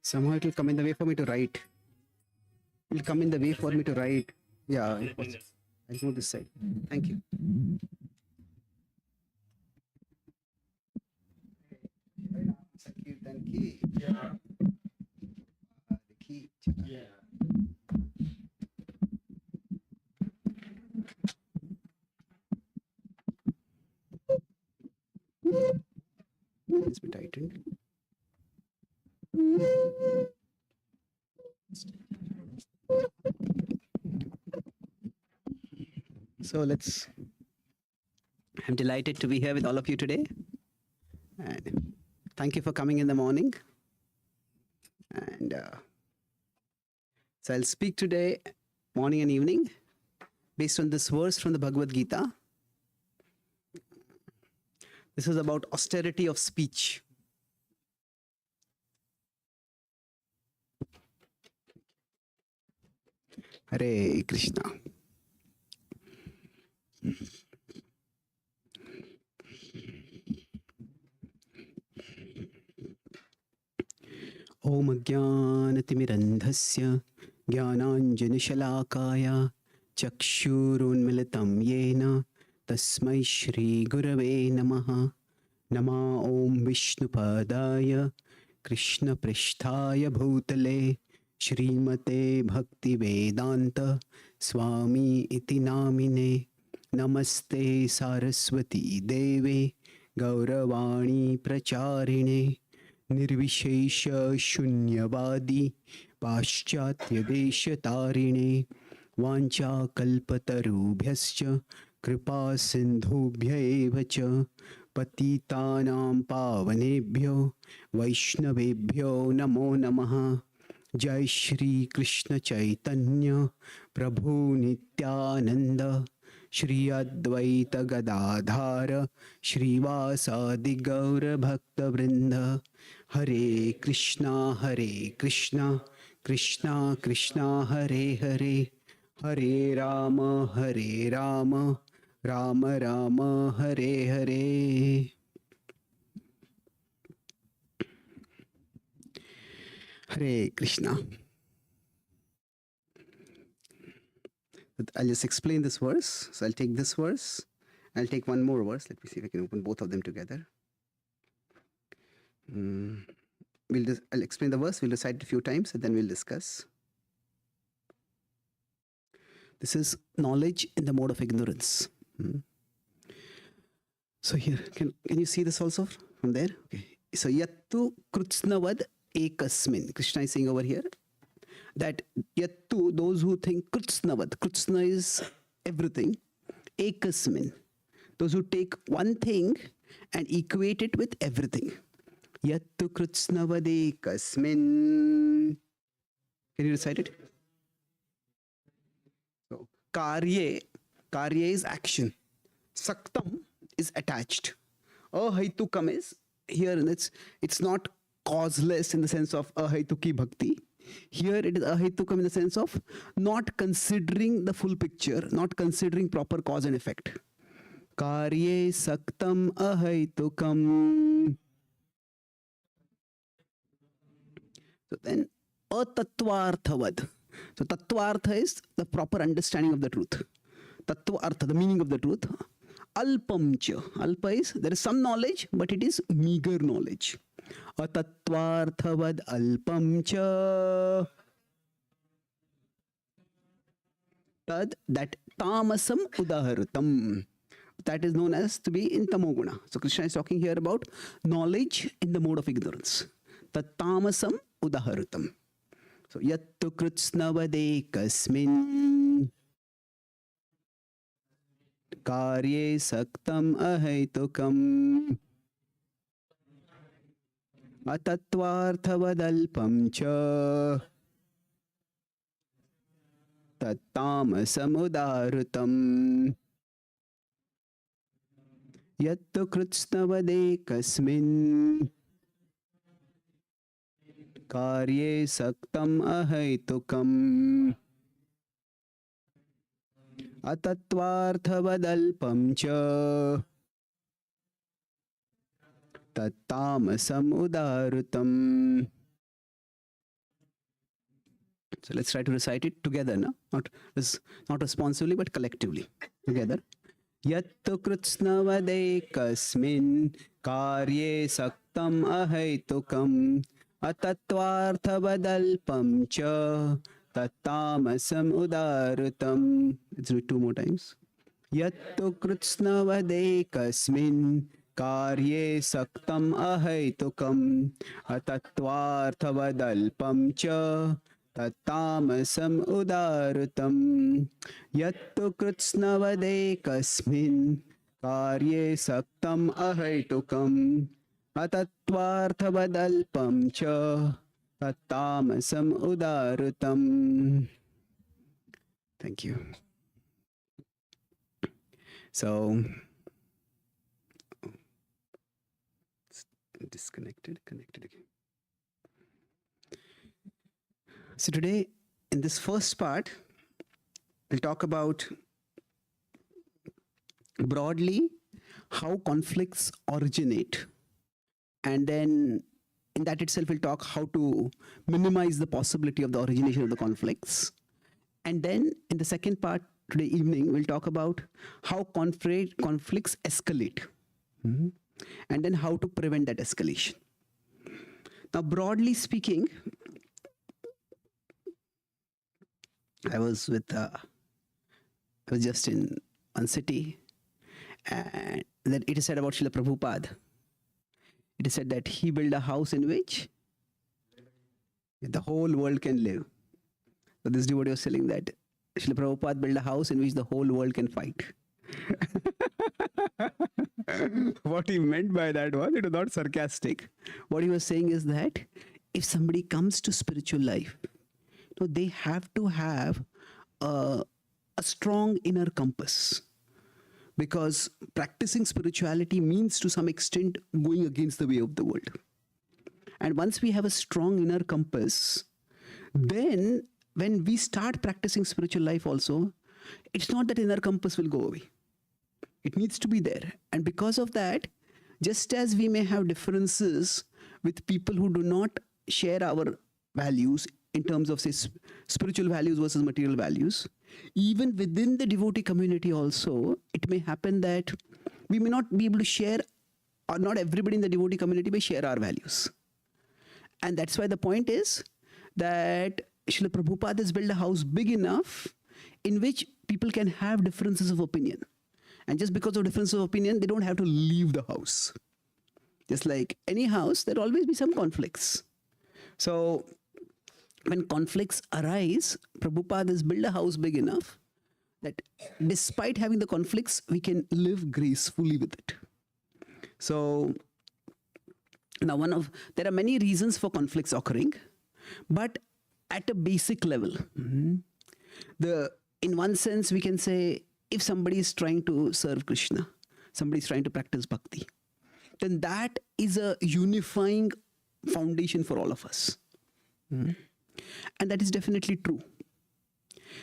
Somehow it will come in the way for me to write. It will come in the way for me to write. Yeah, it was. I'll move this side. Thank you. Sankirtan ki. Yeah. Yeah. Let's be tightened. So I'm delighted to be here with all of you today. And thank you for coming in the morning. And so I'll speak today, morning and evening, based on this verse from the Bhagavad Gita. This is about austerity of speech. Hare Krishna. Om Ajnanatimirandhasya Jnananjanashalakaya Chakshurunmilitam Yena Tasmai Shri Gurave Namaha. Nama Om Vishnupadaya Krishna Prishtaya Bhutale Shrimate Bhakti Vedanta Swami Iti Namine. Namaste Saraswati Deve Gauravani Pracharine Nirvishesha Shunyavadi Paschatya Deshatarine Vancha Kalpatarubhyascha Kripa Sindhubhya eva cha Patitanam Pavanebhyo Vaishnavebhyo Namo Namaha. Jai Shri Krishna Chaitanya Prabhu Nityananda Shri Advaita Gadadhara Shrivasadi Gaura Bhakta Vrinda. Hare Krishna Krishna Krishna Hare Hare Hare Rama Rama Rama Hare Hare. Hare Krishna. I'll just explain this verse. So I'll take this verse. I'll take one more verse. Let me see if I can open both of them together. I'll explain the verse. We'll recite it a few times and then we'll discuss. This is knowledge in the mode of ignorance. So here, can you see this also from there? Okay. So yattu krutsnavad ekasmin. Krishna is saying over here that yattu, those who think krutsnavad, krutsna is everything, ekasmin, those who take one thing and equate it with everything. Yattu krutsnavad ekasmin. Can you recite it? So karye is action. Saktam is attached. Ahaitukam is here, and it's not causeless in the sense of ahaituki bhakti. Here it is ahaitukam in the sense of not considering the full picture, not considering proper cause and effect. Karye saktam ahaitukam. So then atattvarthavad. So tattvartha is the proper understanding of the truth. Tattvartha, the meaning of the truth. Alpamcha. Alpa is there is some knowledge, but it is meager knowledge. Atattvarthavad alpamcha. Tad, that tamasam udaharatam. That is known as to be in tamoguna. So Krishna is talking here about knowledge in the mode of ignorance. Tat tamasam udaharatam. So yattu krutsnavade kasmin karye saktam ahaitukam atattvarthavadalpam cha tattamasamudarutam. Yattu krutsnavade kasmin karye saktam ahaitukam atattvarthavadalpam cha tattamasam udarutam. So let's try to recite it together, no? Not responsively, but collectively. Together. Yattu kritsnavade kasmin karye saktam ahaitukam atattvarthavadalpam cha tattamasam udarutam. Let's do it 2 more times. Yattu kritsnavade kasmin karye saktam ahaitukam atattvarthavadalpam cha tattamasam udarutam. Yattu kritsnavade kasmin karye saktam ahaitukam atattvarthavadalpam cha tattamasam udarutam. Thank you. So, disconnected, connected again. So today, in this first part, we'll talk about broadly how conflicts originate. And then in that itself, we'll talk how to minimize the possibility of the origination of the conflicts. And then in the second part, today evening, we'll talk about how conflicts escalate. And then how to prevent that escalation. Now, broadly speaking, I was just in one city, and that it is said about Srila Prabhupada. It is said that he built a house in which the whole world can live. So this devotee was telling that Srila Prabhupada built a house in which the whole world can fight. What he meant by that was, it was not sarcastic. What he was saying is that if somebody comes to spiritual life, so they have to have a strong inner compass, because practicing spirituality means to some extent going against the way of the world. And once we have a strong inner compass, then when we start practicing spiritual life also, it's not that inner compass will go away. It needs to be there. And because of that, just as we may have differences with people who do not share our values in terms of, say, spiritual values versus material values, even within the devotee community also, it may happen that we may not be able to share, or not everybody in the devotee community may share our values. And that's why the point is that Srila Prabhupada has built a house big enough in which people can have differences of opinion. And just because of difference of opinion, they don't have to leave the house. Just like any house, there will always be some conflicts. So when conflicts arise, Prabhupada has built a house big enough that despite having the conflicts, we can live gracefully with it. So now there are many reasons for conflicts occurring, but at a basic level, in one sense, we can say, if somebody is trying to serve Krishna, somebody is trying to practice bhakti, then that is a unifying foundation for all of us. And that is definitely true.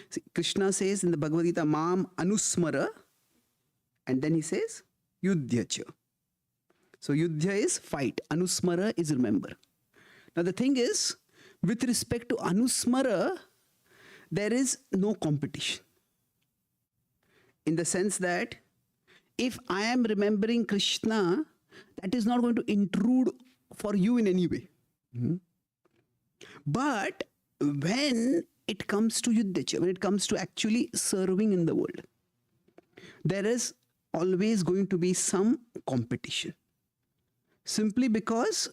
See, Krishna says in the Bhagavad Gita, Mam Anusmara, and then he says, Yudhyacha. So Yudhya is fight, Anusmara is remember. Now the thing is, with respect to Anusmara, there is no competition. In the sense that if I am remembering Krishna, that is not going to intrude for you in any way. But when it comes to Yudhyacha, when it comes to actually serving in the world, there is always going to be some competition. Simply because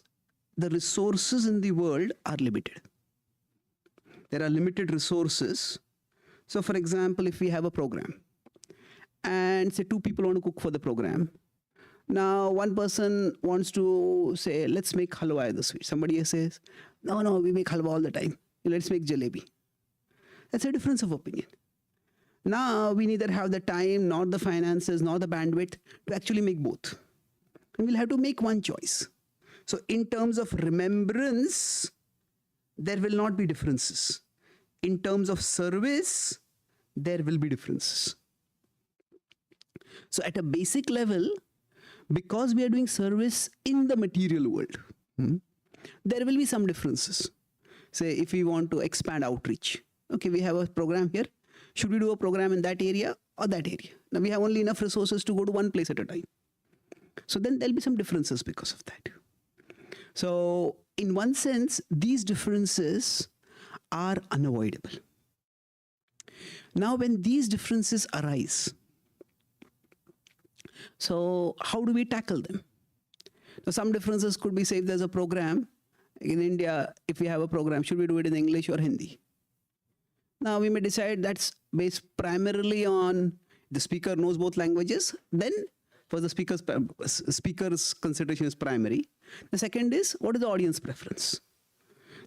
the resources in the world are limited. There are limited resources. So for example, if we have a program, and say 2 people want to cook for the program. Now one person wants to say, let's make halwa this week. Somebody says, no, we make halwa all the time. Let's make jalebi. That's a difference of opinion. Now we neither have the time, nor the finances, nor the bandwidth to actually make both. And we'll have to make one choice. So in terms of remembrance, there will not be differences. In terms of service, there will be differences. So at a basic level, because we are doing service in the material world, there will be some differences. say if we want to expand outreach, okay, we have a program here. Should we do a program in that area or that area? Now we have only enough resources to go to one place at a time. So then there'll be some differences because of that. So in one sense, these differences are unavoidable. Now when these differences arise, so how do we tackle them? Now some differences could be, say, if there's a program in India, if we have a program, should we do it in English or Hindi? Now we may decide that's based primarily on the speaker knows both languages. Then for the speaker's consideration is primary. The second is, what is the audience preference?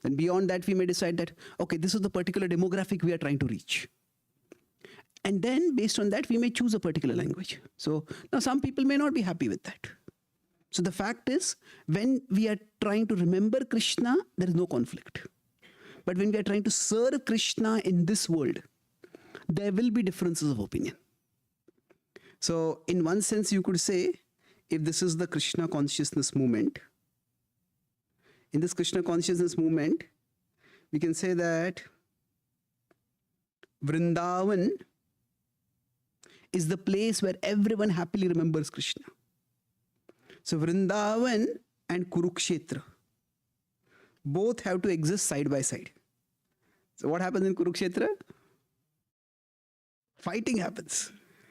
Then beyond that, we may decide that, okay, this is the particular demographic we are trying to reach. And then based on that, we may choose a particular language. So now some people may not be happy with that. So the fact is, when we are trying to remember Krishna, there is no conflict. But when we are trying to serve Krishna in this world, there will be differences of opinion. So in one sense, you could say, if this is the Krishna consciousness movement, in this Krishna consciousness movement, we can say that Vrindavan is the place where everyone happily remembers Krishna. So Vrindavan and Kurukshetra both have to exist side by side. So what happens in Kurukshetra? Fighting happens.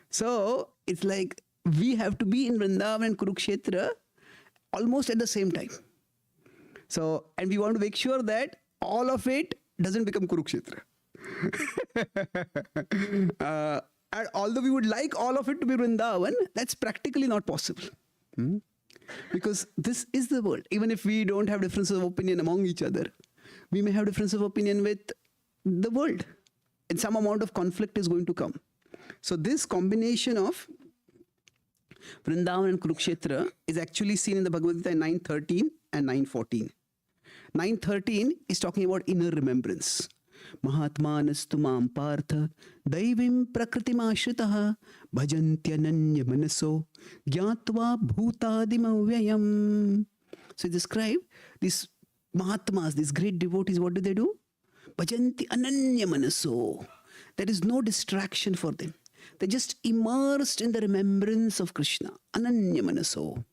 So it's like we have to be in Vrindavan and Kurukshetra almost at the same time. So, and we want to make sure that all of it doesn't become Kurukshetra. And although we would like all of it to be Vrindavan, that's practically not possible. Because this is the world. Even if we don't have differences of opinion among each other, we may have differences of opinion with the world. And some amount of conflict is going to come. So this combination of Vrindavan and Kurukshetra is actually seen in the Bhagavad Gita in 9:13 and 9:14. 9:13 is talking about inner remembrance. Mahatmanastu mam partha daivim prakritimashritah bhajantyananya manaso gyatva bhutadim avyayam. So describe these Mahatmas, these great devotees, what do? Bhajanti ananya manaso. There is no distraction for them. They're just immersed in the remembrance of Krishna. Ananya manaso.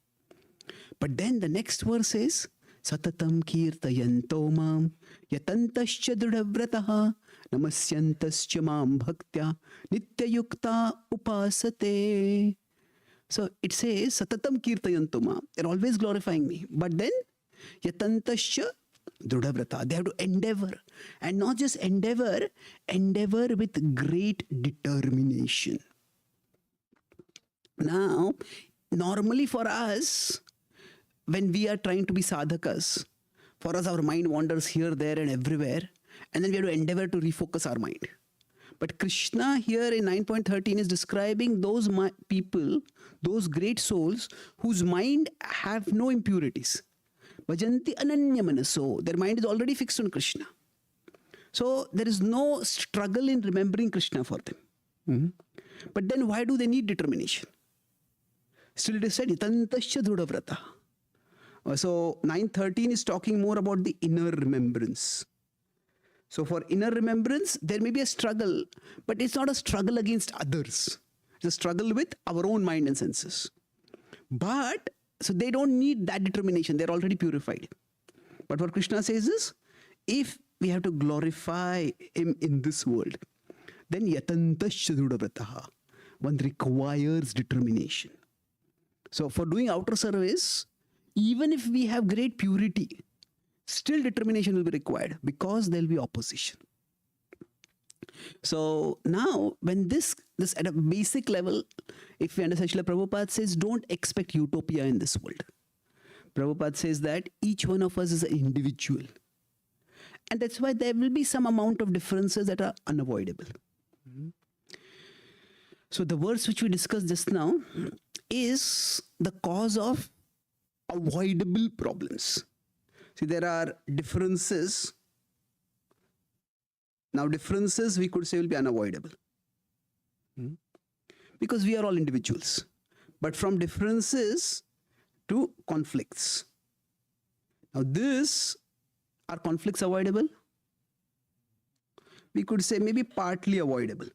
But then the next verse says, Satatam kirtayanto mam yatantascha dridhavrataha namasyantascha mam bhaktya nityayukta upasate. So it says, Satatam kirtayanto mam. They're always glorifying me. But then, yatantascha dridhavrata. They have to endeavor. And not just endeavor, endeavor with great determination. Now, normally for us, when we are trying to be sadhakas, for us our mind wanders here, there and everywhere, and then we have to endeavor to refocus our mind. But Krishna here in 9.13 is describing those people, those great souls whose mind have no impurities. Bhajanti ananya manaso. Their mind is already fixed on Krishna. So there is no struggle in remembering Krishna for them. But then why do they need determination? Still it is said, Itantascha dhrudhavrata. So 9:13 is talking more about the inner remembrance. So for inner remembrance, there may be a struggle, but it's not a struggle against others. It's a struggle with our own mind and senses. But, so they don't need that determination. They're already purified. But what Krishna says is, if we have to glorify him in this world, then yatantascha dhrudhavrataha. One requires determination. So for doing outer service, even if we have great purity, still determination will be required because there will be opposition. So now, when this at a basic level, if we understand, Srila Prabhupada says, don't expect utopia in this world. Prabhupada says that each one of us is an individual. And that's why there will be some amount of differences that are unavoidable. So the verse which we discussed just now is the cause of avoidable problems. See, there are differences. Now, differences we could say will be unavoidable. Because we are all individuals. But from differences to conflicts. Now, are conflicts avoidable? we could say maybe partly avoidable.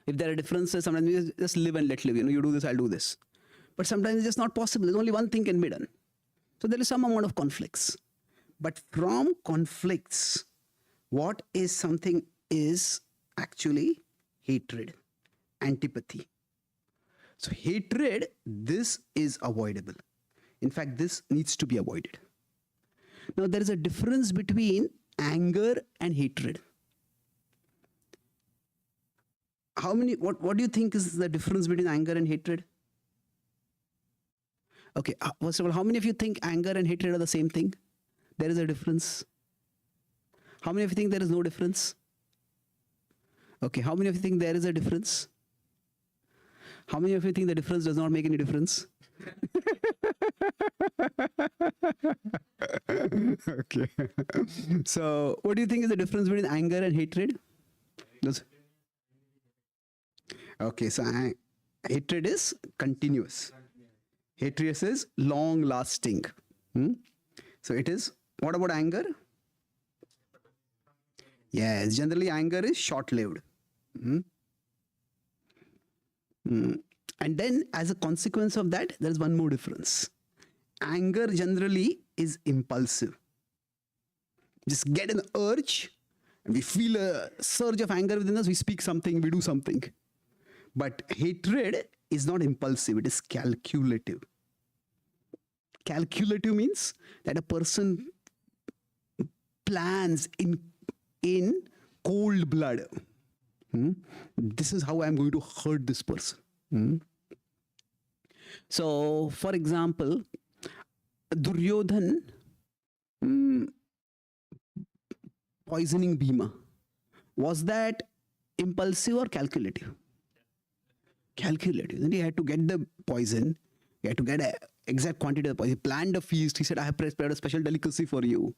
If there are differences, sometimes we just live and let live. You do this, I'll do this. But sometimes it's just not possible. There's only one thing can be done. So there is some amount of conflicts. But from conflicts, what is something is actually hatred, antipathy. So hatred, this is avoidable. In fact, this needs to be avoided. Now there is a difference between anger and hatred. What do you think is the difference between anger and hatred? Okay, first of all, how many of you think anger and hatred are the same thing? There is a difference. How many of you think there is no difference? Okay, how many of you think there is a difference? How many of you think the difference does not make any difference? Okay. So, what do you think is the difference between anger and hatred? Okay, so hatred is continuous. Hatred is long lasting. So it is, what about anger? Yes, generally anger is short lived. And then as a consequence of that, there is one more difference. Anger generally is impulsive. Just get an urge and we feel a surge of anger within us, we speak something, we do something. But hatred is not impulsive, it is calculative. Calculative means that a person plans in cold blood. This is how I'm going to hurt this person. So, for example, Duryodhan poisoning Bhima. Was that impulsive or calculative? Calculative. Then he had to get the poison. He had to get an exact quantity of the poison. He planned a feast. He said, I have prepared a special delicacy for you.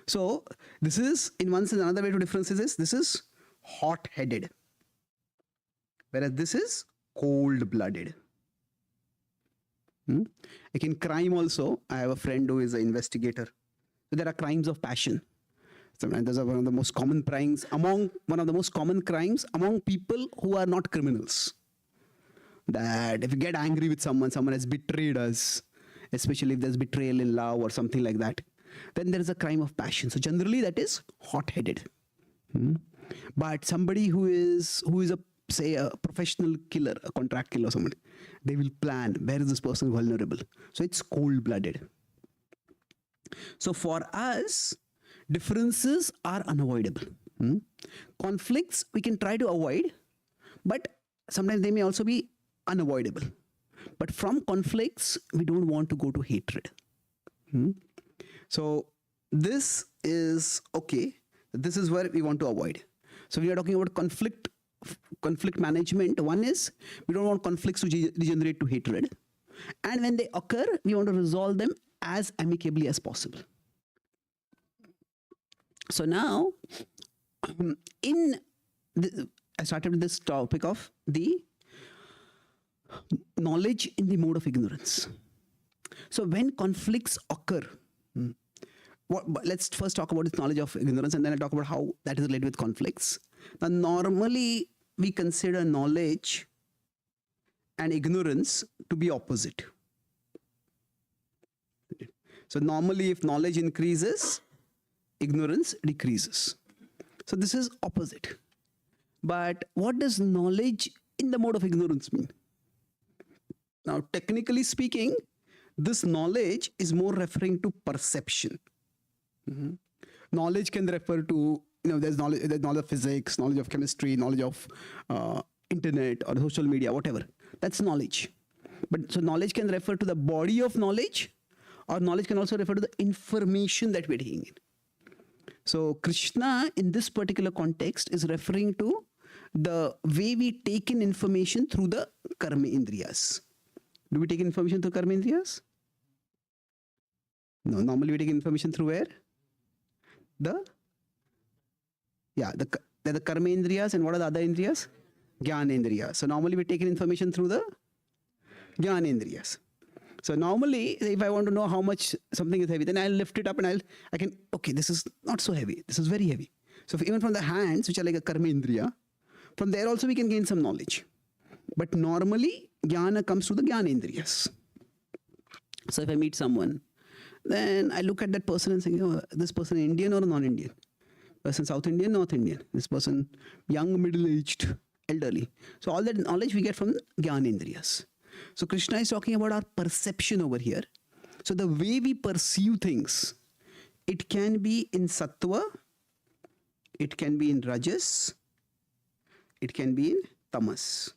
So, this is, in one sense, another way to differentiate is, this is hot-headed. Whereas this is cold-blooded. Like in crime also, I have a friend who is an investigator. So there are crimes of passion. Sometimes those are one of the most common crimes among people who are not criminals. That if you get angry with someone has betrayed us, especially if there's betrayal in love or something like that, then there is a crime of passion. So generally that is hot-headed. But somebody who is say a professional killer, a contract killer or someone, they will plan, where is this person vulnerable? So it's cold-blooded. So for us, differences are unavoidable. Conflicts we can try to avoid, but sometimes they may also be unavoidable. But from conflicts, we don't want to go to hatred. So this is okay. This is where we want to avoid. So we are talking about conflict management. One is we don't want conflicts to degenerate to hatred. And when they occur, we want to resolve them as amicably as possible. So now, I started with this topic of the knowledge in the mode of ignorance. So when conflicts occur, let's first talk about this knowledge of ignorance, and then I'll talk about how that is related with conflicts. Now, normally we consider knowledge and ignorance to be opposite. So normally if knowledge increases, ignorance decreases. So this is opposite. But what does knowledge in the mode of ignorance mean? Now, technically speaking, this knowledge is more referring to perception. Knowledge can refer to, there's knowledge of physics, knowledge of chemistry, knowledge of internet or social media, whatever. That's knowledge. But so knowledge can refer to the body of knowledge, or knowledge can also refer to the information that we're taking in. So Krishna in this particular context is referring to the way we take in information through the karma indriyas. Do we take information through karma indriyas? No, normally we take information through where? The karma indriyas, and what are the other indriyas? Jnana indriyas. So normally we take in information through the Jnana indriyas. So normally, if I want to know how much something is heavy, then I'll lift it up and I can, okay, this is not so heavy. This is very heavy. So even from the hands, which are like a karma indriya, from there also we can gain some knowledge. But normally, jnana comes through the jnana indriyas. So if I meet someone, then I look at that person and say, oh, this person Indian or non-Indian? Person South Indian, North Indian. This person young, middle-aged, elderly. So all that knowledge we get from jnana indriyas. So Krishna is talking about our perception over here. So the way we perceive things, it can be in sattva, it can be in rajas, it can be in tamas.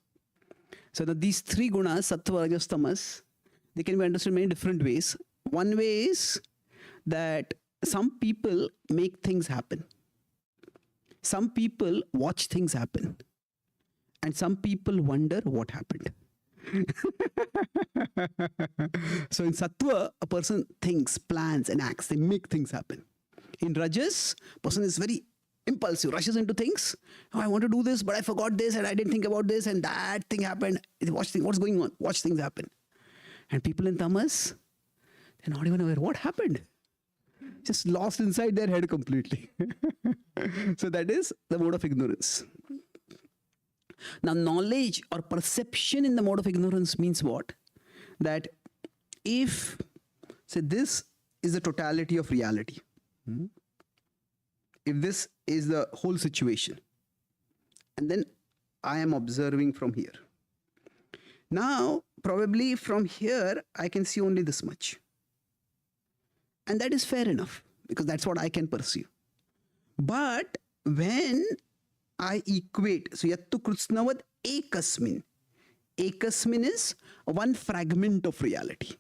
So these three gunas, sattva, rajas, tamas, they can be understood in many different ways. One way is that some people make things happen. Some people watch things happen. And some people wonder what happened. So in sattva, a person thinks, plans and acts. They make things happen. In rajas, person is very impulsive, rushes into things. Oh, I want to do this, but I forgot this and I didn't think about this and that thing happened. Watch things, what's going on? Watch things happen. And people in tamas, they're not even aware what happened. Just lost inside their head completely. So that is the mode of ignorance. Now, knowledge or perception in the mode of ignorance means what? That if, say, this is the totality of reality, if this is the whole situation, and then I am observing from here. Now, probably from here, I can see only this much. And that is fair enough, because that's what I can perceive. But when I equate, so yattu kritsnavad ekasmin. Ekasmin is one fragment of reality.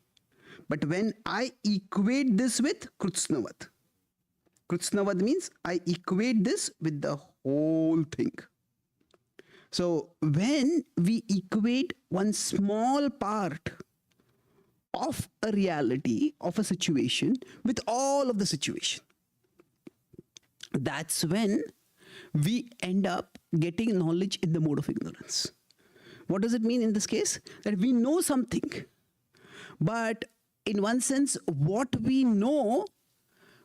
But when I equate this with kritsnavad, kritsnavad means I equate this with the whole thing. So when we equate one small part of a reality, of a situation, with all of the situation, that's when we end up getting knowledge in the mode of ignorance. What does it mean in this case? That we know something, but in one sense, what we know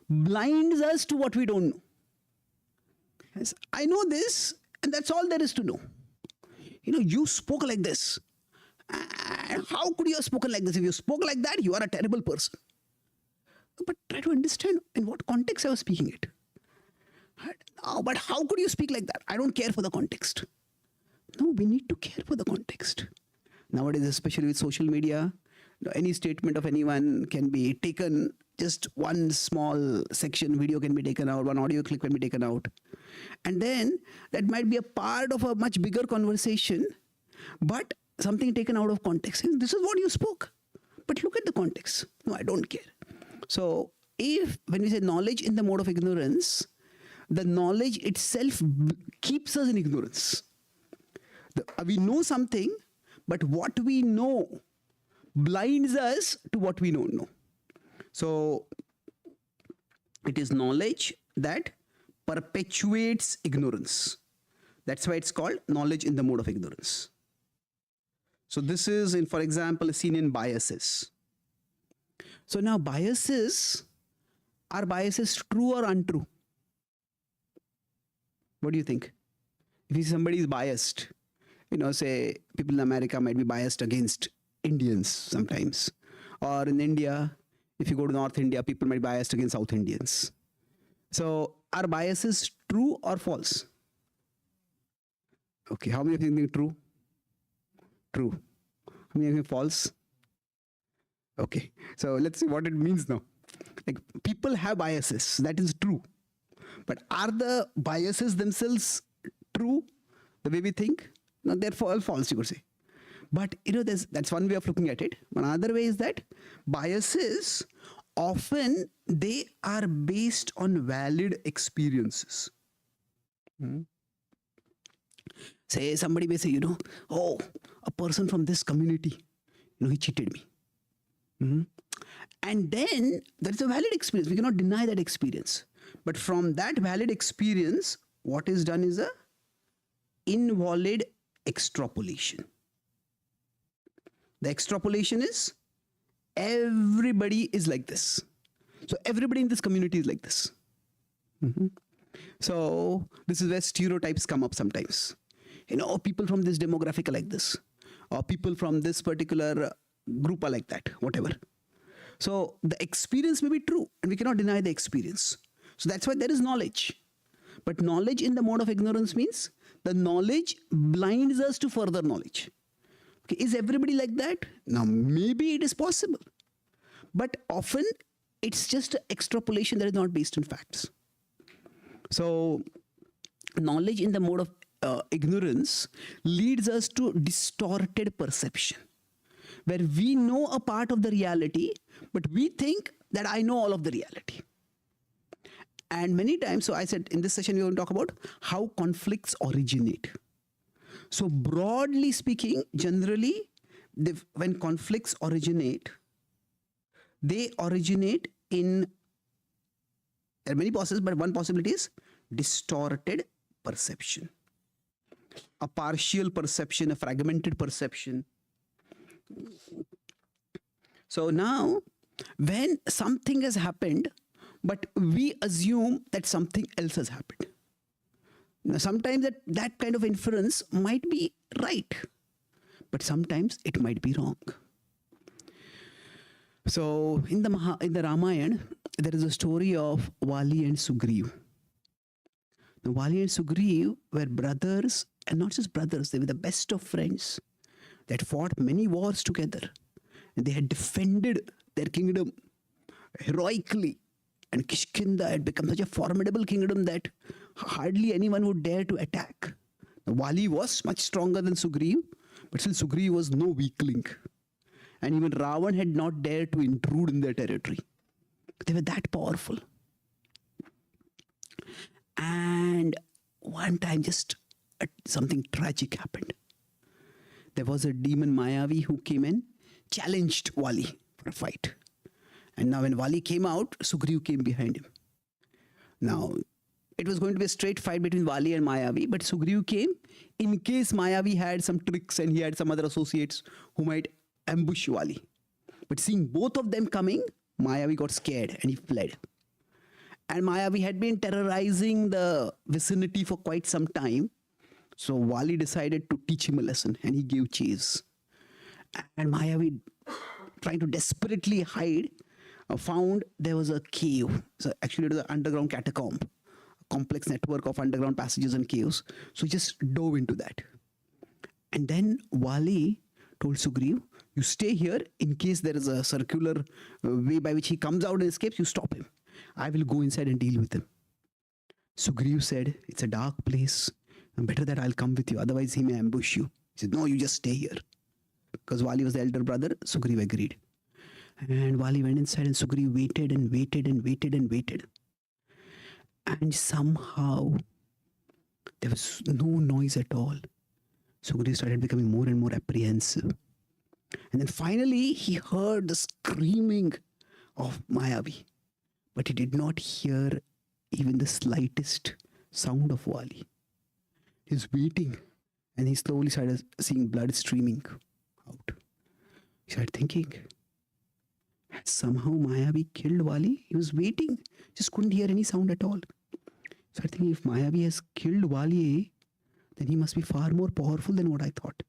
blinds us to what we don't know. Yes, I know this, and that's all there is to know. You know, you spoke like this. And how could you have spoken like this? If you spoke like that, you are a terrible person. But try to understand in what context I was speaking it. Oh, but how could you speak like that? I don't care for the context. No, we need to care for the context. Nowadays, especially with social media, any statement of anyone can be taken, just one small section, video can be taken out, one audio clip can be taken out. And then that might be a part of a much bigger conversation, but something taken out of context. This is what you spoke, but look at the context. No, I don't care. So if, when we say knowledge in the mode of ignorance, the knowledge itself keeps us in ignorance. We know something, but what we know blinds us to what we don't know. So it is knowledge that perpetuates ignorance. That's why it's called knowledge in the mode of ignorance. So this is, for example, seen in biases. So now biases, are biases true or untrue? What do you think? If somebody is biased, you know, say people in America might be biased against Indians sometimes. Or in India, if you go to North India, people might be biased against South Indians. So are biases true or false? Okay, how many of you think true? True. How many of you think false? Okay, so let's see what it means now. Like, people have biases, that is true. But are the biases themselves true, the way we think? No, they're false, you could say. But you know, that's one way of looking at it. One other way is that biases, often they are based on valid experiences. Say somebody may say, you know, oh, a person from this community, you know, he cheated me. And then there is a valid experience. We cannot deny that experience. But from that valid experience, what is done is a invalid extrapolation. The extrapolation is everybody is like this. So everybody in this community is like this. So this is where stereotypes come up sometimes. People from this demographic are like this, or people from this particular group are like that, whatever. So the experience may be true, and we cannot deny the experience. So that's why there is knowledge. But knowledge in the mode of ignorance means the knowledge blinds us to further knowledge. Okay, is everybody like that? Now, maybe it is possible. But often, it's just an extrapolation that is not based on facts. So, knowledge in the mode of ignorance leads us to distorted perception, where we know a part of the reality, but we think that I know all of the reality. And many times, so I said in this session, we're going to talk about how conflicts originate. So broadly speaking, generally, when conflicts originate, they originate in, there are many possibilities, but one possibility is distorted perception. A partial perception, a fragmented perception. So now, when something has happened, but we assume that something else has happened. Now, sometimes that kind of inference might be right, but sometimes it might be wrong. So in the Ramayana, there is a story of Vali and Sugriv. Now, Vali and Sugriv were brothers, and not just brothers, they were the best of friends that fought many wars together. And they had defended their kingdom heroically. And Kishkinda had become such a formidable kingdom that hardly anyone would dare to attack. Now, Vali was much stronger than Sugriv, but still Sugriv was no weakling. And even Ravan had not dared to intrude in their territory. They were that powerful. And one time just something tragic happened. There was a demon Mayavi who came in, challenged Vali for a fight. And now when Vali came out, Sugriv came behind him. Now, it was going to be a straight fight between Vali and Mayavi, but Sugriv came in case Mayavi had some tricks and he had some other associates who might ambush Vali. But seeing both of them coming, Mayavi got scared and he fled. And Mayavi had been terrorizing the vicinity for quite some time. So Vali decided to teach him a lesson and he gave chase. And Mayavi, trying to desperately hide, found there was a cave. So actually it was an underground catacomb, a complex network of underground passages and caves. So he just dove into that. And then Vali told Sugriv, you stay here in case there is a circular way by which he comes out and escapes, you stop him. I will go inside and deal with him. Sugriv said, it's a dark place. Better that I'll come with you, otherwise he may ambush you. He said, no, you just stay here. Because Vali was the elder brother, Sugriv agreed. And Vali went inside and Sugriv waited and waited and waited and waited. And somehow there was no noise at all. Sugriv started becoming more and more apprehensive. And then finally he heard the screaming of Mayavi. But he did not hear even the slightest sound of Vali. He was waiting and he slowly started seeing blood streaming out. He started thinking, has somehow Mayavi killed Vali? He was waiting, just couldn't hear any sound at all. So I think if Mayavi has killed Vali, then he must be far more powerful than what I thought.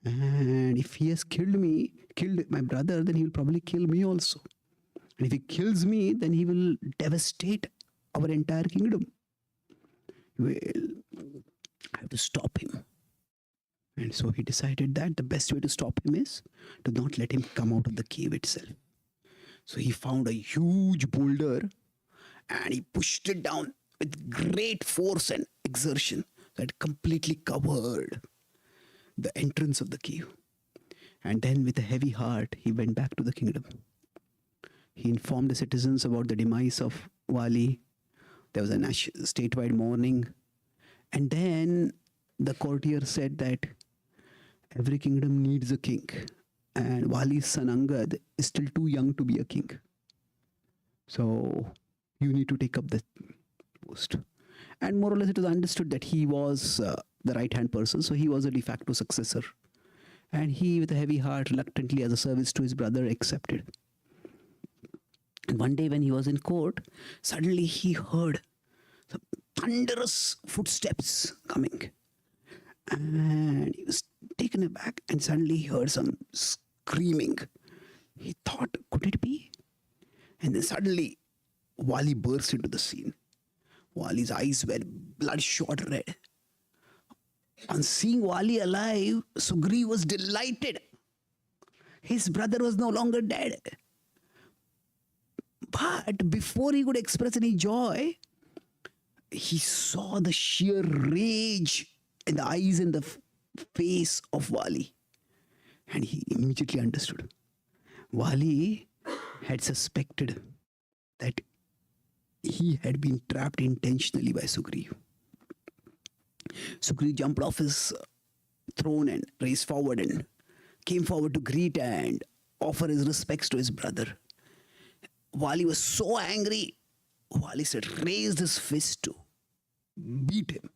And if he has killed my brother, then he will probably kill me also. And if he kills me, then he will devastate our entire kingdom. Well, I have to stop him. And so he decided that the best way to stop him is to not let him come out of the cave itself. So he found a huge boulder and he pushed it down with great force and exertion that completely covered the entrance of the cave. And then with a heavy heart, he went back to the kingdom. He informed the citizens about the demise of Vali. There was a statewide mourning. And then the courtier said that every kingdom needs a king. And Vali's son Angad is still too young to be a king. So you need to take up the post. And more or less it was understood that he was the right-hand person. So he was a de facto successor. And he, with a heavy heart, reluctantly, as a service to his brother, accepted. And one day when he was in court, suddenly he heard some thunderous footsteps coming. And he was taken aback, and suddenly he heard some screaming. He thought, could it be? And then suddenly, Wali burst into the scene. Wali's eyes were bloodshot red. On seeing Wali alive, Sugriv was delighted. His brother was no longer dead. But before he could express any joy, he saw the sheer rage in the eyes and the face of Wali. And he immediately understood. Wali had suspected that he had been trapped intentionally by Sugriv. Sugriv jumped off his throne and raced forward and came forward to greet and offer his respects to his brother. Wali was so angry, Wali said, raised his fist to beat him.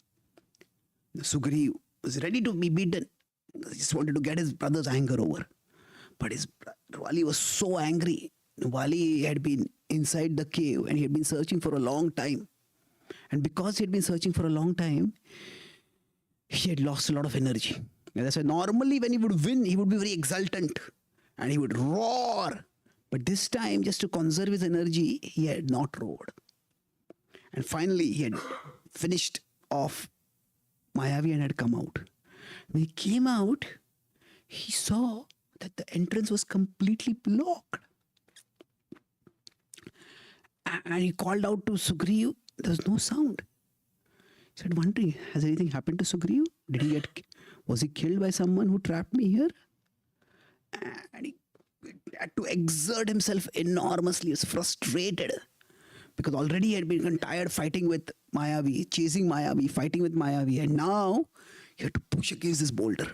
Sugriv was ready to be beaten. He just wanted to get his brother's anger over. But Wali was so angry. Wali had been inside the cave and he had been searching for a long time. And because he had been searching for a long time, he had lost a lot of energy. And that's why normally when he would win, he would be very exultant and he would roar. But this time, just to conserve his energy, he had not roared. And finally, he had finished off Mayavi and had come out. When he came out, he saw that the entrance was completely blocked. And he called out to Sugriv. There was no sound. He said, wondering, has anything happened to Sugriv? Was he killed by someone who trapped me here? And he had to exert himself enormously. He was frustrated because already he had been tired fighting with Mayavi, chasing Mayavi, fighting with Mayavi, and now he had to push against this boulder.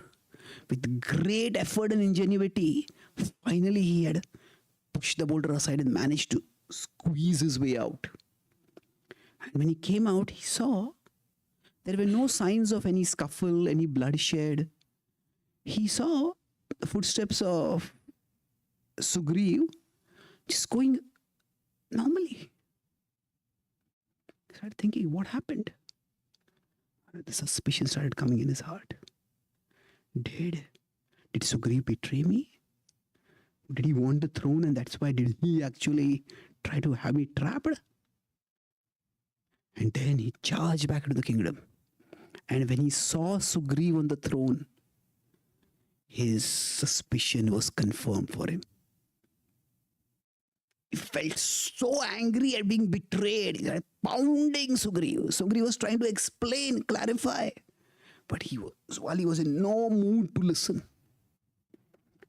With great effort and ingenuity, finally he had pushed the boulder aside and managed to squeeze his way out. And when he came out, he saw there were no signs of any scuffle, any bloodshed. He saw the footsteps of Sugriv just going normally. He started thinking, what happened? The suspicion started coming in his heart. Did Sugriv betray me? Did he want the throne and that's why did he actually try to have me trapped? And then he charged back into the kingdom. And when he saw Sugriv on the throne, his suspicion was confirmed for him. He felt so angry at being betrayed. He started pounding Sugriv. Sugriv was trying to explain, clarify. But Wali was in no mood to listen.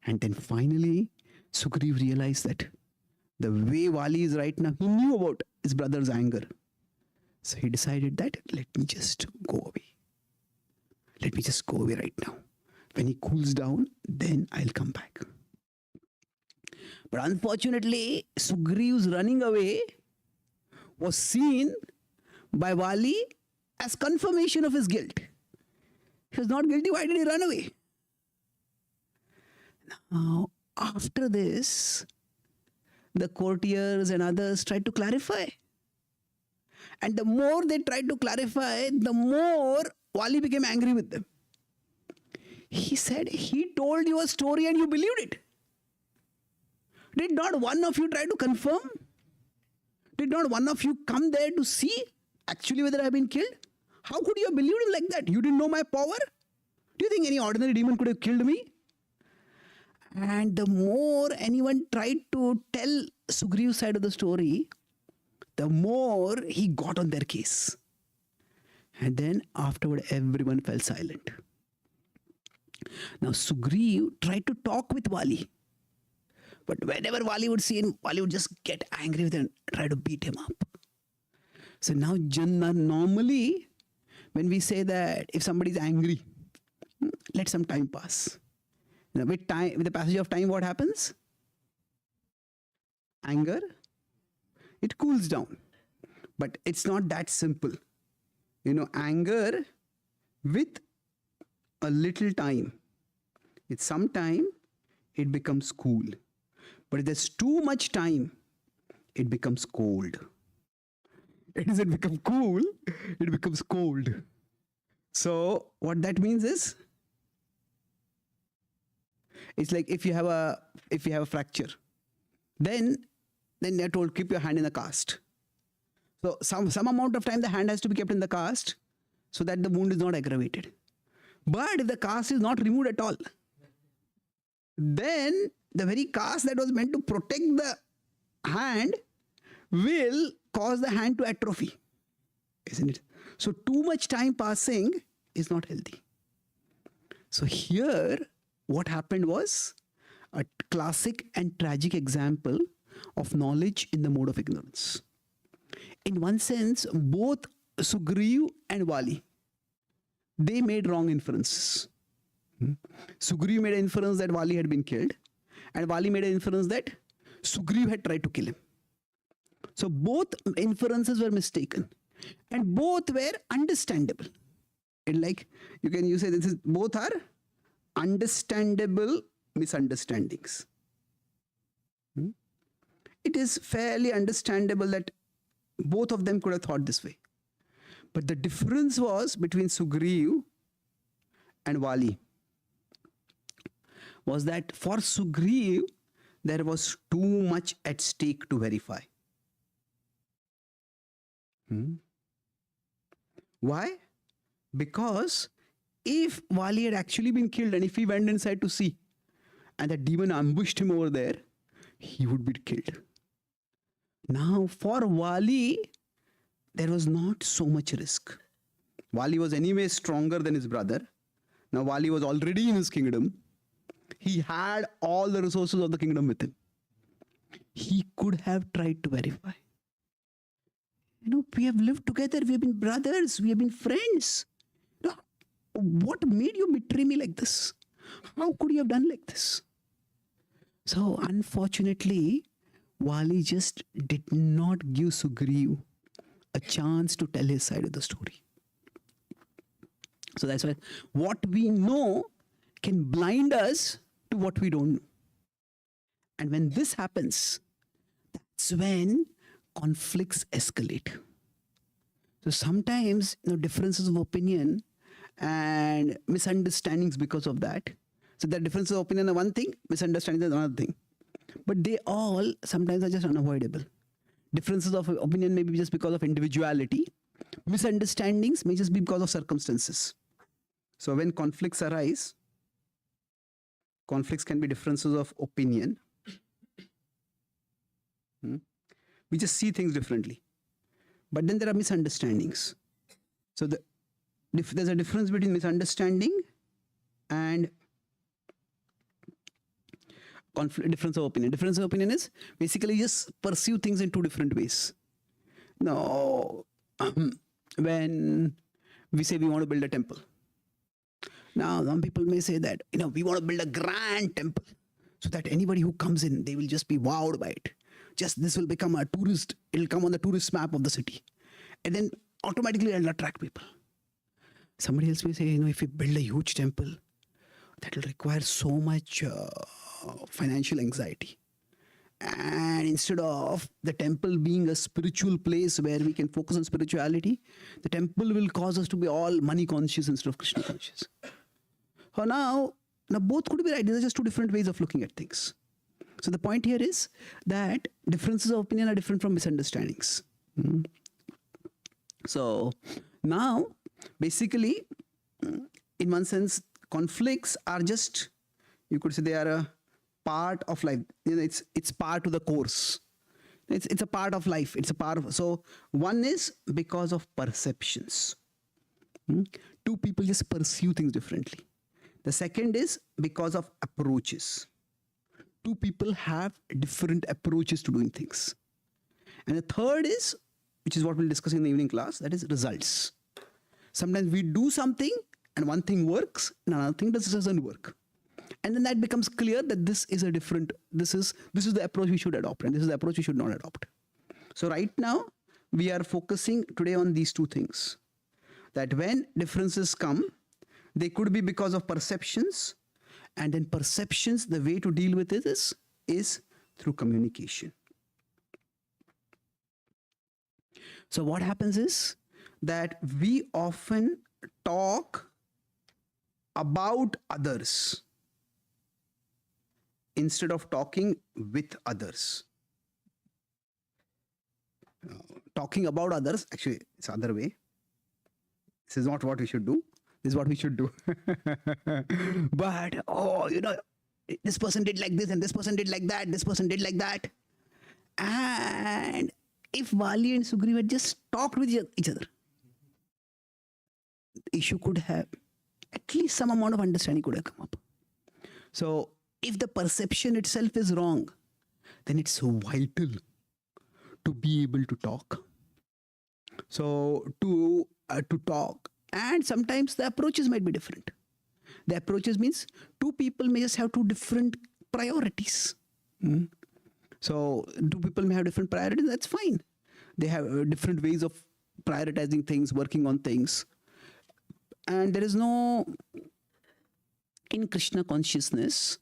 And then finally, Sugriv realized that the way Wali is right now, he knew about his brother's anger. So he decided that, let me just go away. Let me just go away right now. When he cools down, then I'll come back. But unfortunately, Sugriv's running away was seen by Wali as confirmation of his guilt. He was not guilty. Why did he run away? Now, after this, the courtiers and others tried to clarify. And the more they tried to clarify, the more Wali became angry with them. He said, he told you a story and you believed it. Did not one of you try to confirm? Did not one of you come there to see actually whether I have been killed? How could you have believed him like that? You didn't know my power? Do you think any ordinary demon could have killed me? And the more anyone tried to tell Sugriv's side of the story, the more he got on their case. And then afterward, everyone fell silent. Now Sugriv tried to talk with Wali. But whenever Wali would see him, Wali would just get angry with him and try to beat him up. So now normally, when we say that if somebody is angry, let some time pass. Now, with the passage of time, what happens? Anger, it cools down. But it's not that simple. Anger with a little time It's some time, it becomes cool. But if there's too much time, it becomes cold. It doesn't become cool, it becomes cold. So what that means is, it's like if you have a fracture, then they're told keep your hand in the cast. So some amount of time the hand has to be kept in the cast so that the wound is not aggravated. But if the cast is not removed at all, then the very cast that was meant to protect the hand will cause the hand to atrophy, isn't it? So too much time passing is not healthy. So here what happened was a classic and tragic example of knowledge in the mode of ignorance. In one sense, both Sugriv and Vali, they made wrong inferences. Sugriv made an inference that Vali had been killed, and Vali made an inference that Sugriv had tried to kill him. So both inferences were mistaken, and both were understandable. And like you say this is both are understandable misunderstandings. It is fairly understandable that both of them could have thought this way. But the difference was between Sugriv and Vali was that for Sugriv, there was too much at stake to verify. Why? Because if Vali had actually been killed and if he went inside to see and that demon ambushed him over there, he would be killed. Now for Vali, there was not so much risk. Vali was anyway stronger than his brother. Now Vali was already in his kingdom. He had all the resources of the kingdom with him. He could have tried to verify. We have lived together. We have been brothers. We have been friends. What made you betray me like this? How could you have done like this? So unfortunately, Vali just did not give Sugriv a chance to tell his side of the story. So that's why what we know can blind us to what we don't know. And when this happens, that's when conflicts escalate. So sometimes differences of opinion and misunderstandings because of that. So the differences of opinion are one thing, misunderstanding is another thing. But they all sometimes are just unavoidable. Differences of opinion may be just because of individuality. Misunderstandings may just be because of circumstances. So when conflicts arise, conflicts can be differences of opinion. We just see things differently. But then there are misunderstandings. So there's a difference between misunderstanding and difference of opinion. Difference of opinion is basically just perceive things in two different ways. Now, when we say we want to build a temple, now some people may say that we want to build a grand temple so that anybody who comes in, they will just be wowed by it. Just this will become a tourist, it'll come on the tourist map of the city, and then automatically it'll attract people. Somebody else may say, if we build a huge temple, that will require so much financial anxiety. And instead of the temple being a spiritual place where we can focus on spirituality, the temple will cause us to be all money conscious instead of Krishna conscious. So now both could be right. These are just two different ways of looking at things. So the point here is that differences of opinion are different from misunderstandings. So now, basically, in one sense, conflicts are just, you could say they are a part of life. It's part of the course. It's a part of life. It's a part of, so one is because of perceptions. Two people just perceive things differently. The second is because of approaches. Two people have different approaches to doing things. And the third is, which is what we'll discuss in the evening class, that is results. Sometimes we do something and one thing works and another thing doesn't work. And then that becomes clear that this is the approach we should adopt and this is the approach we should not adopt. So right now, we are focusing today on these two things. That when differences come, they could be because of perceptions And then perceptions, the way to deal with it is through communication. So what happens is that we often talk about others instead of talking with others. Talking about others, actually, it's the other way. This is not what we should do. This is what we should do. But, this person did like this and this person did like that, this person did like that. And if Vali and Sugriva had just talked with each other, the issue could have, at least some amount of understanding could have come up. So if the perception itself is wrong, then it's so vital to be able to talk. So to talk, and sometimes the approaches might be different. The approaches means two people may just have two different priorities. So two people may have different priorities, that's fine. They have different ways of prioritizing things, working on things. And there is no, in Krishna consciousness,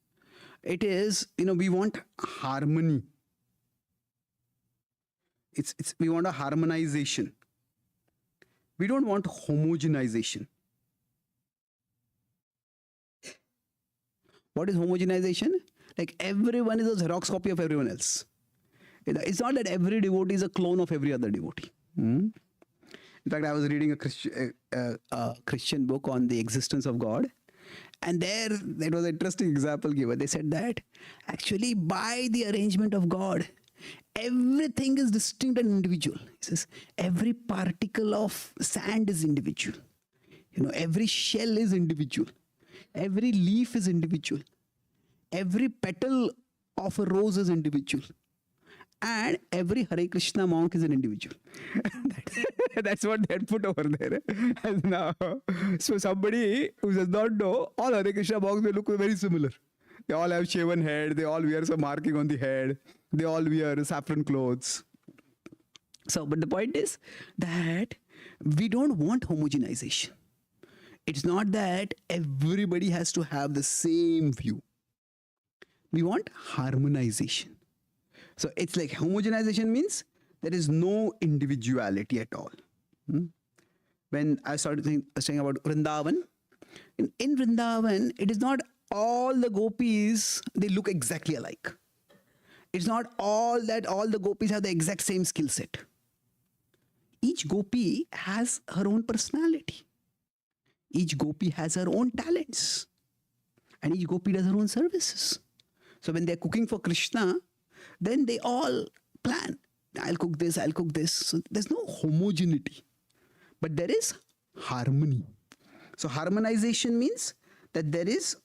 it is, we want harmony. We want a harmonization. We don't want homogenization. What is homogenization? Like everyone is a Xerox copy of everyone else. It's not that every devotee is a clone of every other devotee. In fact, I was reading a Christian book on the existence of God. And there was an interesting example given. They said that actually by the arrangement of God, everything is distinct and individual. He says every particle of sand is individual. Every shell is individual. Every leaf is individual. Every petal of a rose is individual. And every Hare Krishna monk is an individual. That's what they had put over there. And now, so somebody who does not know, all Hare Krishna monks, they look very similar. They all have shaven head. They all wear some marking on the head. They all wear saffron clothes. So, but the point is that we don't want homogenization. It's not that everybody has to have the same view. We want harmonization. So it's like homogenization means there is no individuality at all. When I started saying about Vrindavan, in Vrindavan, it is not all the gopis, they look exactly alike. It's not all that all the gopis have the exact same skill set. Each gopi has her own personality. Each gopi has her own talents. And each gopi does her own services. So when they're cooking for Krishna, then they all plan. I'll cook this, I'll cook this. So there's no homogeneity. But there is harmony. So harmonization means that there is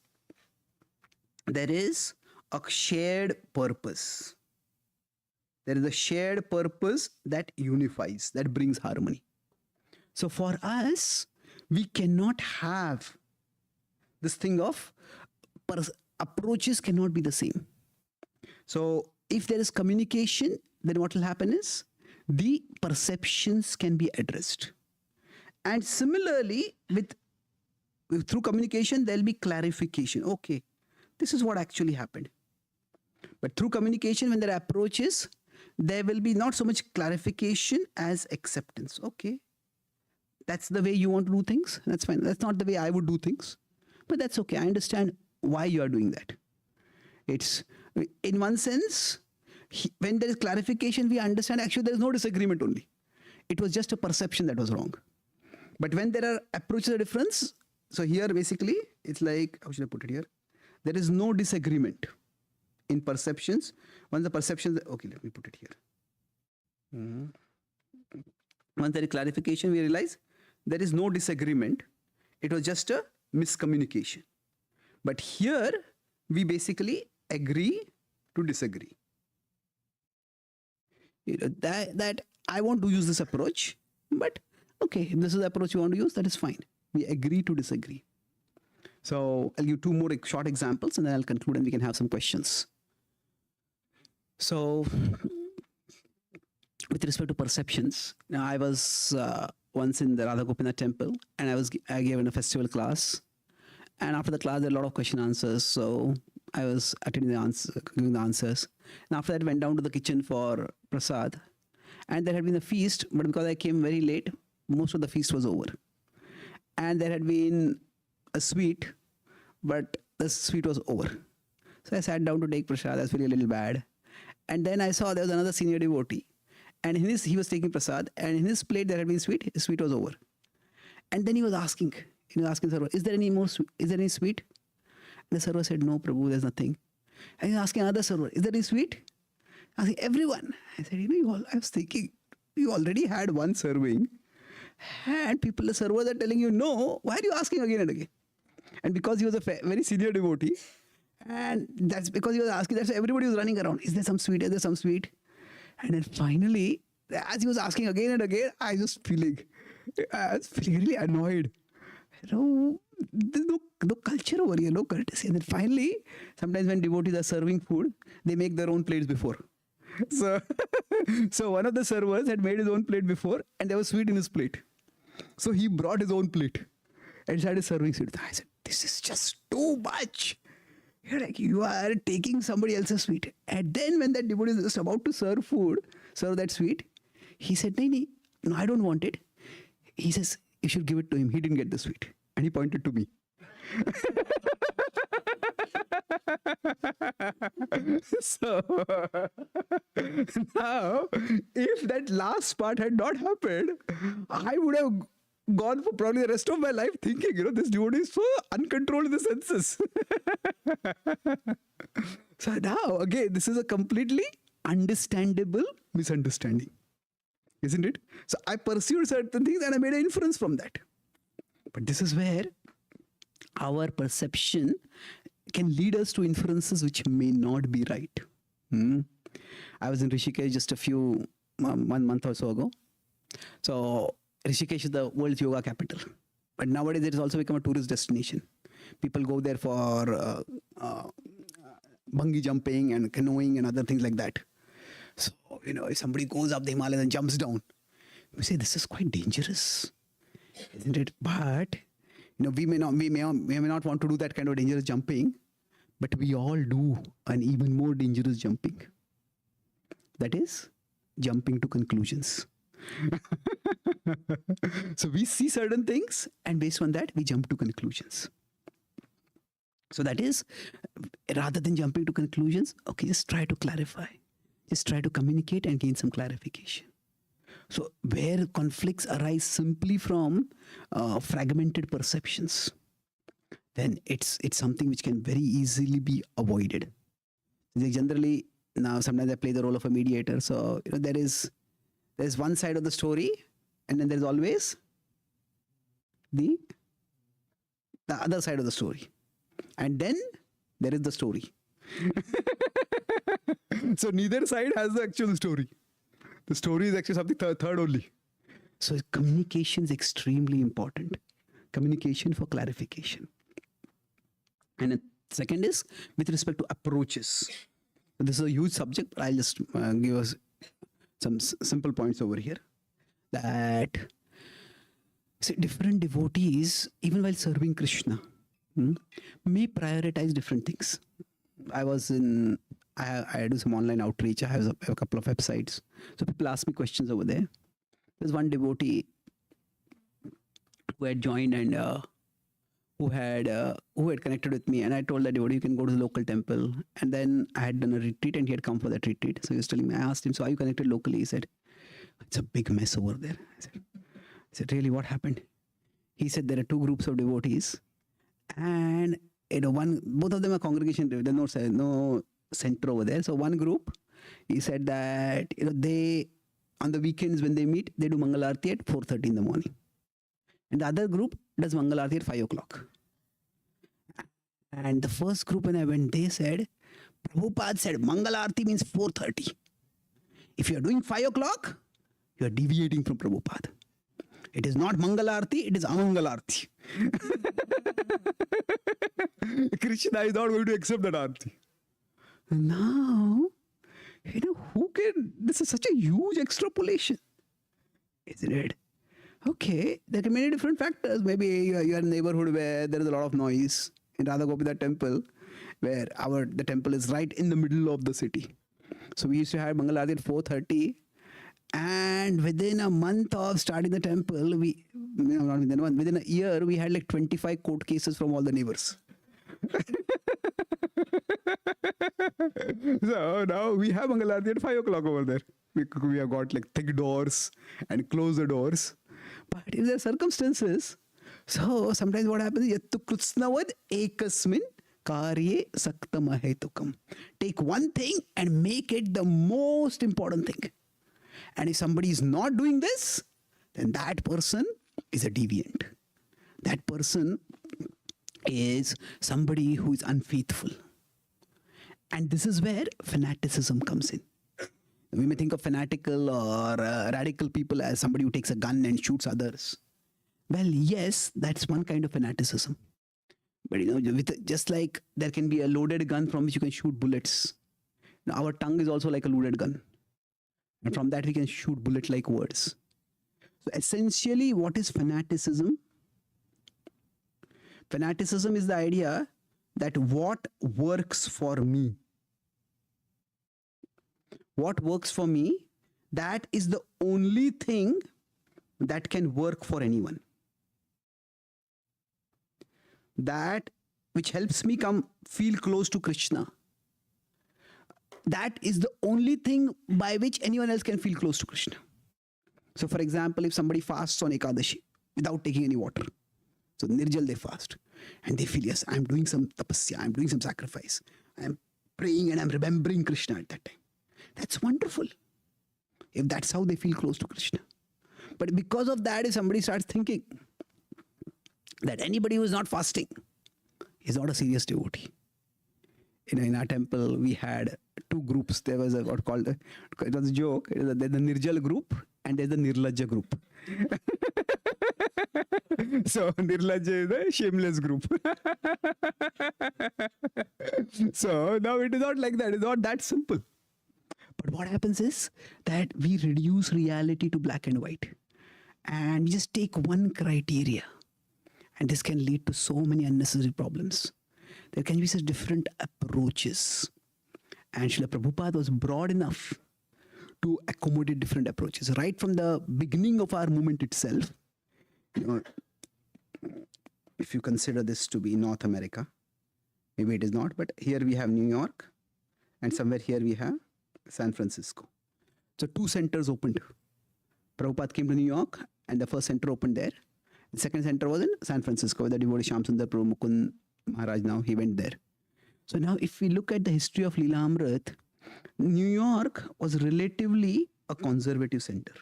a shared purpose. There is a shared purpose that unifies, that brings harmony. So for us, we cannot have this thing of approaches cannot be the same. So if there is communication, then what will happen is the perceptions can be addressed. And similarly, through communication, there'll be clarification. Okay, this is what actually happened. But through communication, when there are approaches, there will be not so much clarification as acceptance. Okay, that's the way you want to do things. That's fine. That's not the way I would do things. But that's okay. I understand why you are doing that. It's, in one sense, when there is clarification, we understand actually there is no disagreement only. It was just a perception that was wrong. But when there are approaches of difference, so here basically, it's like, how should I put it here? There is no disagreement in perceptions. Once the perceptions, okay, let me put it here. Once there is clarification, we realize there is no disagreement. It was just a miscommunication. But here, we basically agree to disagree. That I want to use this approach, but okay, if this is the approach you want to use, that is fine. We agree to disagree. So I'll give two more short examples and then I'll conclude and we can have some questions. So with respect to perceptions, now I was once in the Radha Gopinath temple and I gave in a festival class, And after the class, there were a lot of question answers. So I was attending the answer, giving the answers. And after that, went down to the kitchen for prasad. And there had been a feast, but because I came very late, most of the feast was over. And there had been a sweet, but the sweet was over. So I sat down to take prasad. I was feeling a little bad. And then I saw there was another senior devotee. And he was taking prasad. And in his plate, there had been sweet. His sweet was over. And then he was asking Sarva, is there any more? Is there any sweet? And the Sarva said, no, Prabhu, there's nothing. And he was asking another Sarva, is there any sweet? Asking everyone. I said, I was thinking, you already had one serving. And the servers are telling you, no, why are you asking again and again? And because he was a very senior devotee, and that's because he was asking, that's why everybody was running around. Is there some sweet? Is there some sweet? And then finally, as he was asking again and again, I was feeling really annoyed. There's no culture over here, no courtesy. And then finally, sometimes when devotees are serving food, they make their own plates before. So one of the servers had made his own plate before, and there was sweet in his plate. So he brought his own plate and started serving sweet. I said, this is just too much. You are taking somebody else's sweet. And then when that devotee is just about to serve that sweet, he said, no, I don't want it. He says, you should give it to him. He didn't get the sweet. And he pointed to me. So now, if that last part had not happened, I would have gone for probably the rest of my life thinking, this devotee is so uncontrolled in the senses. So now, again, this is a completely understandable misunderstanding, isn't it? So I pursued certain things and I made an inference from that. But this is where our perception can lead us to inferences which may not be right. I was in Rishikesh just one month or so ago. So Rishikesh is the world's yoga capital. But nowadays it has also become a tourist destination. People go there for bungee jumping and canoeing and other things like that. So, if somebody goes up the Himalayas and jumps down, we say this is quite dangerous, isn't it? But we may not want to do that kind of dangerous jumping, but we all do an even more dangerous jumping. That is jumping to conclusions. So we see certain things, and based on that, we jump to conclusions. So that is, rather than jumping to conclusions, okay, just try to clarify. Just try to communicate and gain some clarification. So where conflicts arise simply from fragmented perceptions, then it's something which can very easily be avoided. Generally, now sometimes I play the role of a mediator. So there's one side of the story, and then there's always the other side of the story, and then there is the story. So neither side has the actual story. The story is actually something third only. So communication is extremely important. Communication for clarification. And the second is with respect to approaches. This is a huge subject, but I'll just give us some simple points over here. That different devotees, even while serving Krishna, may prioritize different things. I do some online outreach. I have a couple of websites. So people ask me questions over there. There's one devotee who had joined and who had connected with me, and I told that devotee, you can go to the local temple. And then I had done a retreat, and he had come for that retreat. So he was telling me, I asked him, so are you connected locally? He said, it's a big mess over there. I said, really, what happened? He said, there are two groups of devotees, and both of them are congregation. There's no center over there. So one group, he said that they, on the weekends when they meet, they do Mangalarti at 4:30 in the morning. And the other group does Mangalarti at 5 o'clock. And the first group, when I went, they said, Prabhupada said Mangalarti means 4:30. If you are doing 5 o'clock, you are deviating from Prabhupada. It is not Mangalarti, it is Amangalarti. Krishna is not going to accept that arti. Now, this is such a huge extrapolation, isn't it? Okay, there can be many different factors. Maybe you are in a neighborhood where there is a lot of noise. In Radha Gopinath temple, where the temple is right in the middle of the city. So we used to have Mangal Aarti at 4:30, and within a month of starting the temple, not within a month, within a year, we had like 25 court cases from all the neighbors. So now we have Mangal Aarti at 5 o'clock over there. We have got like thick doors and close the doors. But if there are circumstances, so sometimes what happens is yattu krutsnavad ekasmin karye saktamahetukam. Take one thing and make it the most important thing. And if somebody is not doing this, then that person is a deviant. That person is somebody who is unfaithful. And this is where fanaticism comes in. We may think of fanatical or radical people as somebody who takes a gun and shoots others. Well, yes, that's one kind of fanaticism. But just like there can be a loaded gun from which you can shoot bullets. Now, our tongue is also like a loaded gun. And from that we can shoot bullet-like words. So essentially, what is fanaticism? Fanaticism is the idea that what works for me, that is the only thing that can work for anyone. That which helps me feel close to Krishna. That is the only thing by which anyone else can feel close to Krishna. So for example, if somebody fasts on Ekadashi without taking any water, so Nirjal, they fast, and they feel, yes, I'm doing some tapasya, I'm doing some sacrifice, I'm praying and I'm remembering Krishna at that time. That's wonderful, if that's how they feel close to Krishna. But because of that, if somebody starts thinking that anybody who is not fasting is not a serious devotee. In our temple, we had two groups. There was it was a joke. There's the Nirjal group and there's the Nirlajja group. So Nirlajja is the shameless group. So now it is not like that. It's not that simple. But what happens is that we reduce reality to black and white. And we just take one criteria. And this can lead to so many unnecessary problems. There can be such different approaches. And Srila Prabhupada was broad enough to accommodate different approaches. Right from the beginning of our movement itself, if you consider this to be North America, maybe it is not, but here we have New York, and somewhere here we have San Francisco. So two centers opened. Prabhupada came to New York, and the first center opened there. The second center was in San Francisco, where the devotee Shyam Sundar Prabhu Mukund Maharaj now, he went there. So now if we look at the history of Leela Amrit, New York was relatively a conservative center.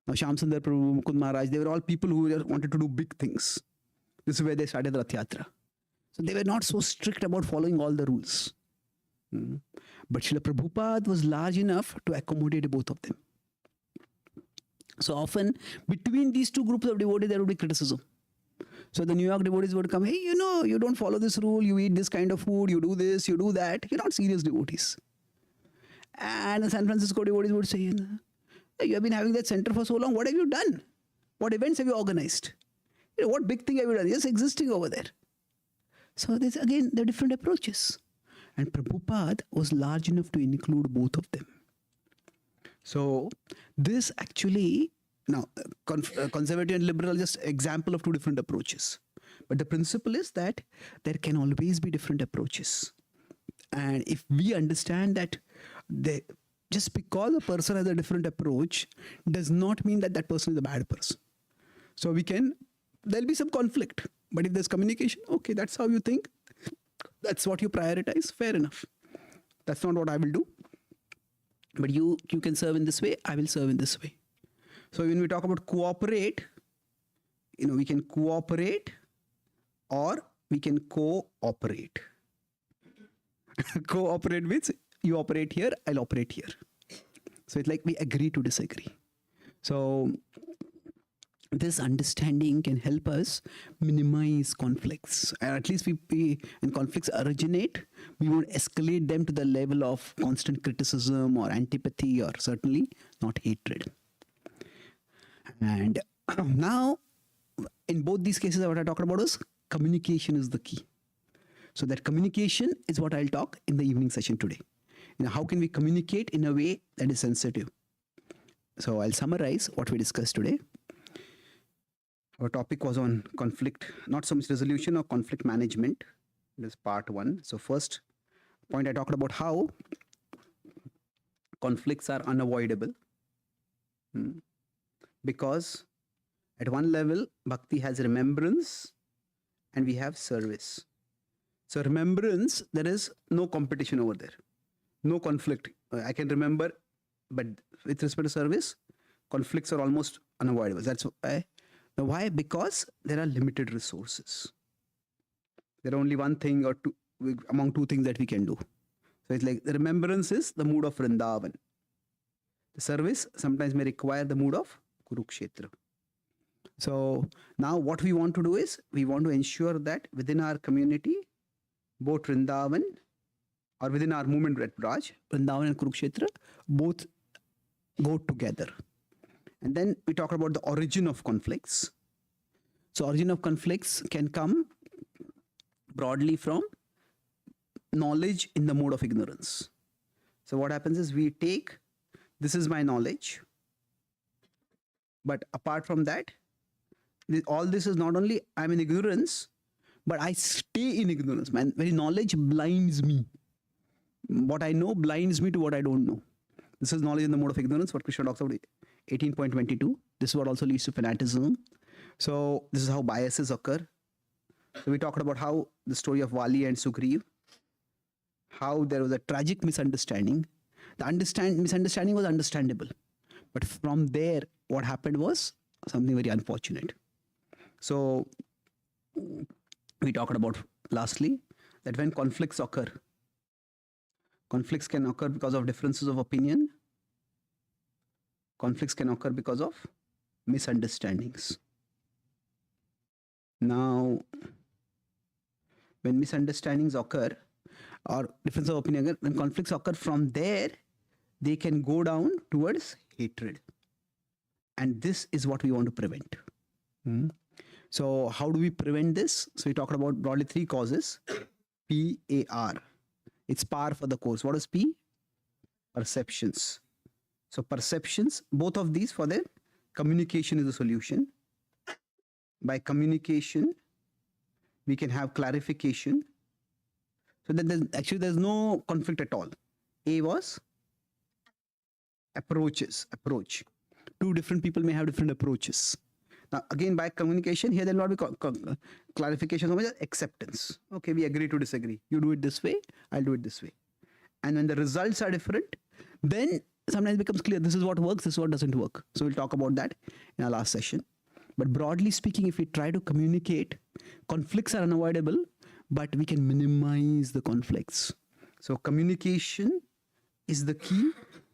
Now Shyam Sundar Prabhu, Mukund Maharaj, they were all people who wanted to do big things. This is where they started Rath Yatra. So they were not so strict about following all the rules. But Srila Prabhupada was large enough to accommodate both of them. So often between these two groups of devotees there would be criticism. So the New York devotees would come, hey, you don't follow this rule, you eat this kind of food, you do this, you do that. You're not serious devotees. And the San Francisco devotees would say, you have been having that center for so long, what have you done? What events have you organized? What big thing have you done? Just existing over there. So there's again, there are different approaches. And Prabhupada was large enough to include both of them. So this actually, now conservative and liberal, just example of two different approaches. But the principle is that there can always be different approaches. And if we understand that just because a person has a different approach does not mean that that person is a bad person. So there'll be some conflict. But if there's communication, okay, that's how you think. That's what you prioritize. Fair enough. That's not what I will do. But you can serve in this way. I will serve in this way. So when we talk about cooperate, we can cooperate or we can cooperate. Cooperate means you operate here, I'll operate here. So it's like we agree to disagree. So this understanding can help us minimize conflicts. At least when conflicts originate, we won't escalate them to the level of constant criticism or antipathy or certainly not hatred. And now, in both these cases, what I talked about is communication is the key. So that communication is what I'll talk in the evening session today. How can we communicate in a way that is sensitive? So I'll summarize what we discussed today. Our topic was on conflict, not so much resolution or conflict management. This is part one. So first point, I talked about how conflicts are unavoidable. Because at one level, bhakti has remembrance and we have service. So remembrance, there is no competition over there, no conflict. I can remember, but with respect to service, conflicts are almost unavoidable. That's why. Now why? Because there are limited resources. There are only one thing or two among two things that we can do. So it's like the remembrance is the mood of Vrindavan. The service sometimes may require the mood of Kurukshetra. So now what we want to do is we want to ensure that within our community, both Vrindavan or within our movement at Raj, Vrindavan and Kurukshetra, both go together. And then we talk about the origin of conflicts. So origin of conflicts can come broadly from knowledge in the mode of ignorance. So what happens is we take, this is my knowledge, but apart from that, all this is not only I'm in ignorance, but I stay in ignorance. My very knowledge blinds me. What I know blinds me to what I don't know. This is knowledge in the mode of ignorance, what Krishna talks about 18.22. This is what also leads to fanaticism. So this is how biases occur. So we talked about how the story of Vali and Sugriv, how there was a tragic misunderstanding. The misunderstanding was understandable. But from there, what happened was something very unfortunate. So we talked about lastly that when conflicts occur, conflicts can occur because of differences of opinion. Conflicts can occur because of misunderstandings. Now, when misunderstandings occur or difference of opinion, when conflicts occur, from there, they can go down towards hatred. And this is what we want to prevent. So how do we prevent this? So we talked about broadly three causes. PAR. It's par for the course. What is P? Perceptions. So perceptions, both of these for their communication is the solution. By communication, we can have clarification. So that there's no conflict at all. A was approach. Two different people may have different approaches. Now again, by communication, here there will not be clarification, so much as acceptance. Okay, we agree to disagree. You do it this way, I'll do it this way. And when the results are different, then sometimes it becomes clear this is what works, this is what doesn't work. So we'll talk about that in our last session. But broadly speaking, if we try to communicate, conflicts are unavoidable, but we can minimize the conflicts. So communication is the key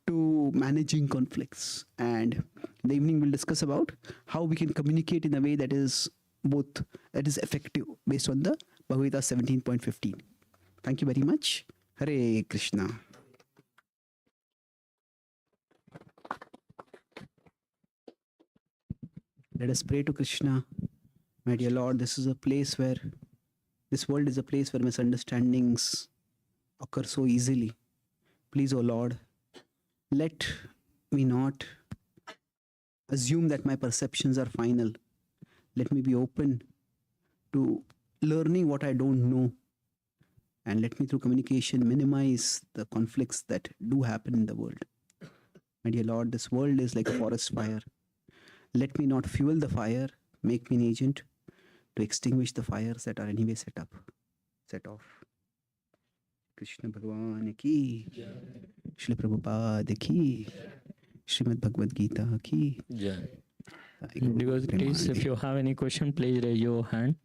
to managing conflicts. And in the evening, we'll discuss about how we can communicate in a way that is effective based on the Bhagavad Gita 17.15. Thank you very much. Hare Krishna. Let us pray to Krishna. My dear Lord, this world is a place where misunderstandings occur so easily. Please, O Lord, let me not assume that my perceptions are final. Let me be open to learning what I don't know. And let me, through communication, minimize the conflicts that do happen in the world. My dear Lord, this world is like a forest fire. Let me not fuel the fire. Make me an agent to extinguish the fires that are anyway set off. Krishna Bhagwan ki, Shri Prabhupada ki, Srimad Bhagavad Gita ki. Because please, if you have any question, please raise your hand.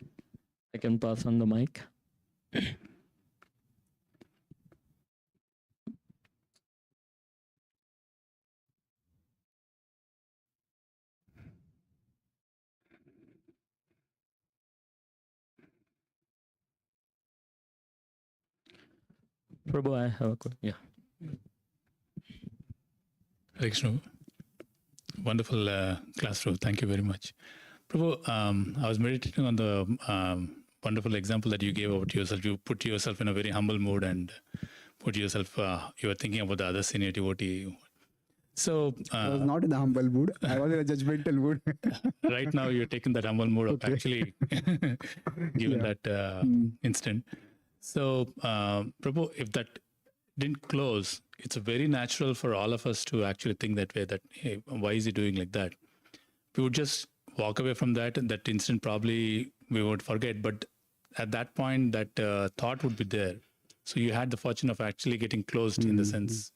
I can pass on the mic. Prabhu, I have a question. Yeah. Hare Krishna. Wonderful class, Prabhu. Thank you very much. Prabhu, I was meditating on the wonderful example that you gave about yourself. You put yourself in a very humble mood and put yourself, you were thinking about the other senior devotee. So, I was not in a humble mood. I was in a judgmental mood. right now, you're taking that humble mood of actually given that instant. So, Prabhu, if that didn't close, it's very natural for all of us to actually think that way, that, hey, why is he doing like that? We would just walk away from that, and that instant probably we would forget. But at that point, that thought would be there. So you had the fortune of actually getting closed in the sense.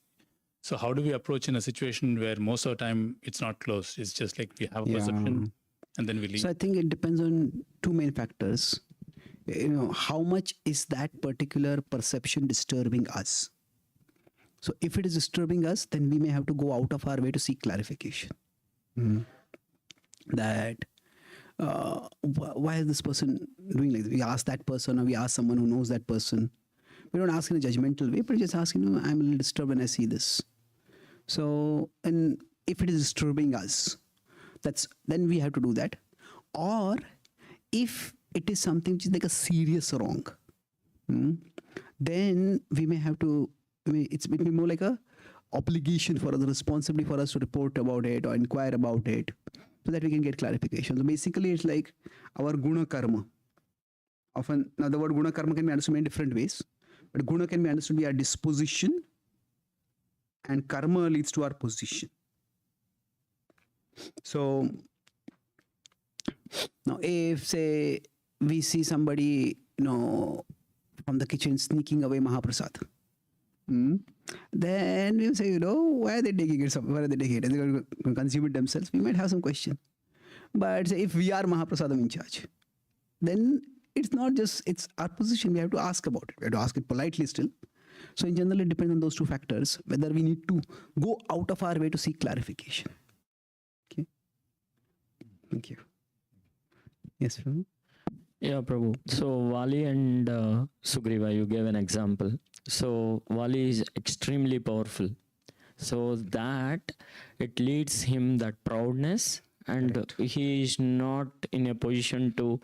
So how do we approach in a situation where most of the time it's not closed? It's just like we have a perception and then we leave. So I think it depends on two main factors. How much is that particular perception disturbing us? So if it is disturbing us, then we may have to go out of our way to seek clarification. That why is this person doing like this? We ask that person, or we ask someone who knows that person. We don't ask in a judgmental way, but just ask, I'm a little disturbed when I see this. So, and if it is disturbing us, then we have to do that. Or if it is something which is like a serious wrong, then we may have to, it may be more like a obligation for us, a responsibility for us to report about it or inquire about it, so that we can get clarification. So basically it's like our guna karma. Often, now the word guna karma can be understood in different ways, but guna can be understood to be our disposition, and karma leads to our position. So now if, say, we see somebody, from the kitchen sneaking away Mahaprasad, then we say, why are they taking it? Where are they taking it? Are they going to consume it themselves? We might have some question. But say if we are Mahaprasadam in charge, then it's not just, it's our position. We have to ask about it. We have to ask it politely still. So in general, it depends on those two factors, whether we need to go out of our way to seek clarification. Okay. Thank you. Yes, Prabhu? Yeah, Prabhu. So Vali and Sugriva, you gave an example. So Vali is extremely powerful. So that it leads him that proudness, and Correct. he is not in a position to,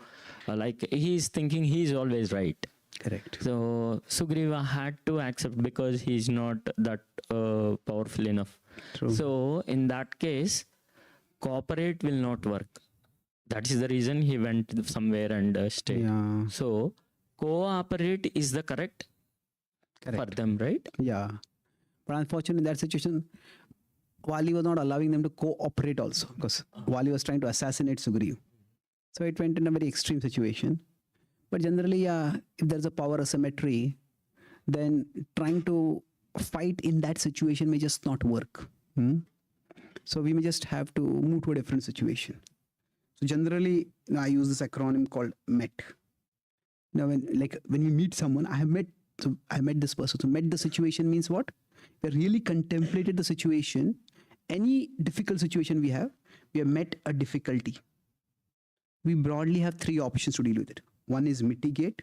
he is thinking he is always right. Correct. So Sugriva had to accept because he is not that powerful enough. True. So in that case, cooperate will not work. That is the reason he went somewhere and stayed. Yeah. So cooperate is the correct for them, right? Yeah. But unfortunately, in that situation, Vali was not allowing them to cooperate also, because Vali was trying to assassinate Sugriva. So it went in a very extreme situation. But generally, if there's a power asymmetry, then trying to fight in that situation may just not work. So we may just have to move to a different situation. So generally, I use this acronym called MET. When we meet someone, I met this person. So met the situation means what? We really contemplated the situation. Any difficult situation we have met a difficulty. We broadly have three options to deal with it. One is mitigate.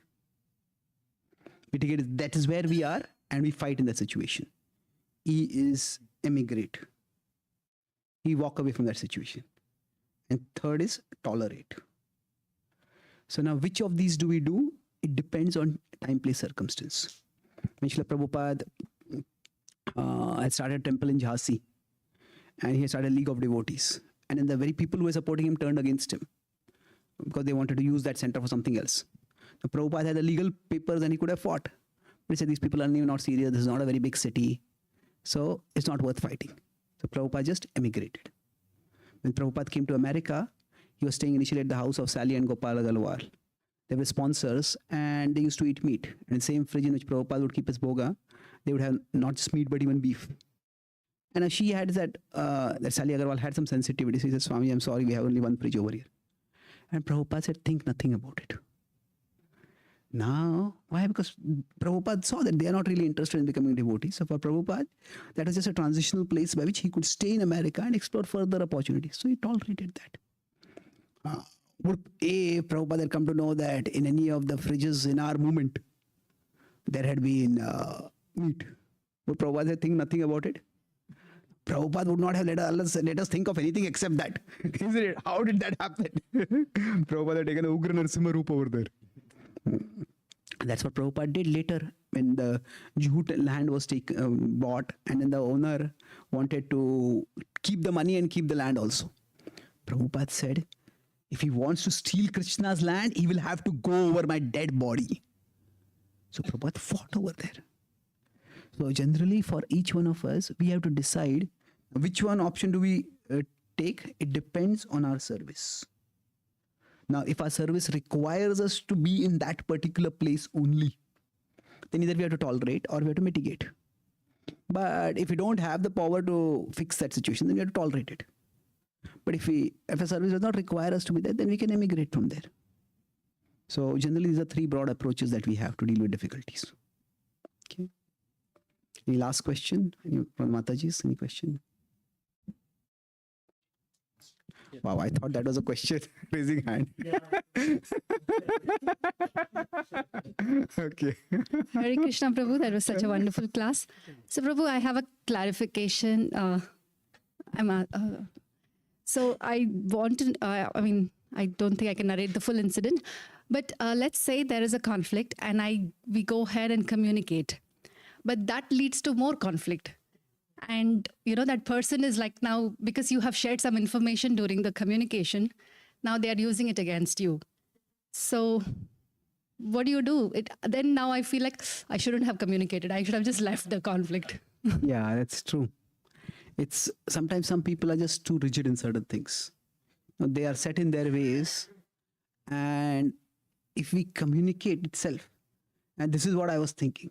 Mitigate is that is where we are and we fight in that situation. E is emigrate. We walk away from that situation. And third is tolerate. So now which of these do we do? It depends on time, place, circumstance. When Srila Prabhupada had started a temple in Jhansi, and he had started a league of devotees. And then the very people who were supporting him turned against him because they wanted to use that center for something else. The Prabhupada had the legal papers and he could have fought. But he said, these people are not serious. This is not a very big city. So it's not worth fighting. So Prabhupada just emigrated. When Prabhupada came to America, he was staying initially at the house of Sally and Gopal Agarwal. They were sponsors and they used to eat meat. And in the same fridge in which Prabhupada would keep his bhoga, they would have not just meat but even beef. And she had that Sally Agarwal had some sensitivity. So he said, Swami, I'm sorry, we have only one fridge over here. And Prabhupada said, think nothing about it. Now, why? Because Prabhupada saw that they are not really interested in becoming devotees. So for Prabhupada, that was just a transitional place by which he could stay in America and explore further opportunities. So he tolerated that. Would Prabhupada had come to know that in any of the fridges in our movement, there had been meat? Would Prabhupada think nothing about it? Prabhupada would not have let us think of anything except that. Isn't it? How did that happen? Prabhupada had taken the Ugra Narasimha Roop over there. That's what Prabhupada did later when the Jhut land was bought, and then the owner wanted to keep the money and keep the land also. Prabhupada said, if he wants to steal Krishna's land, he will have to go over my dead body. So Prabhupada fought over there. So generally for each one of us, we have to decide which one option do we take. It depends on our service. Now, if our service requires us to be in that particular place only, then either we have to tolerate or we have to mitigate. But if we don't have the power to fix that situation, then we have to tolerate it. But if a service does not require us to be there, then we can emigrate from there. So generally, these are three broad approaches that we have to deal with difficulties. Okay. Any last question? From Mataji's, any question? Wow, I thought that was a question. Raising hand. Okay. Hare Krishna Prabhu, that was such a wonderful class. So Prabhu, I have a clarification. So I want to, I don't think I can narrate the full incident, but let's say there is a conflict and we go ahead and communicate, but that leads to more conflict. And, that person is like now, because you have shared some information during the communication, now they are using it against you. So what do? Then now I feel like I shouldn't have communicated. I should have just left the conflict. Yeah, that's true. It's sometimes some people are just too rigid in certain things. They are set in their ways. And if we communicate itself, and this is what I was thinking,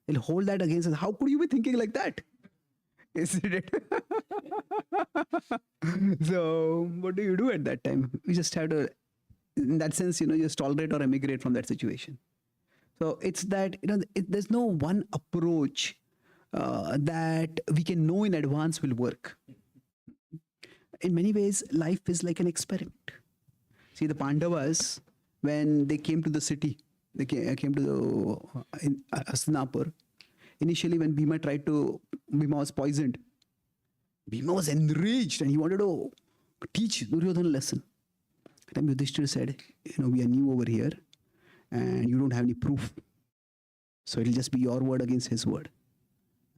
they'll hold that against us. How could you be thinking like that? Isn't it? So what do you do at that time? We just have to, in that sense, just tolerate or emigrate from that situation. So it's that, there's no one approach that we can know in advance will work. In many ways, life is like an experiment. See, the Pandavas, when they came to the city, they came to Hastinapur. Initially, when Bhima was poisoned, Bhima was enraged and he wanted to teach Duryodhana a lesson. Then Yudhishthira said, we are new over here and you don't have any proof. So it'll just be your word against his word.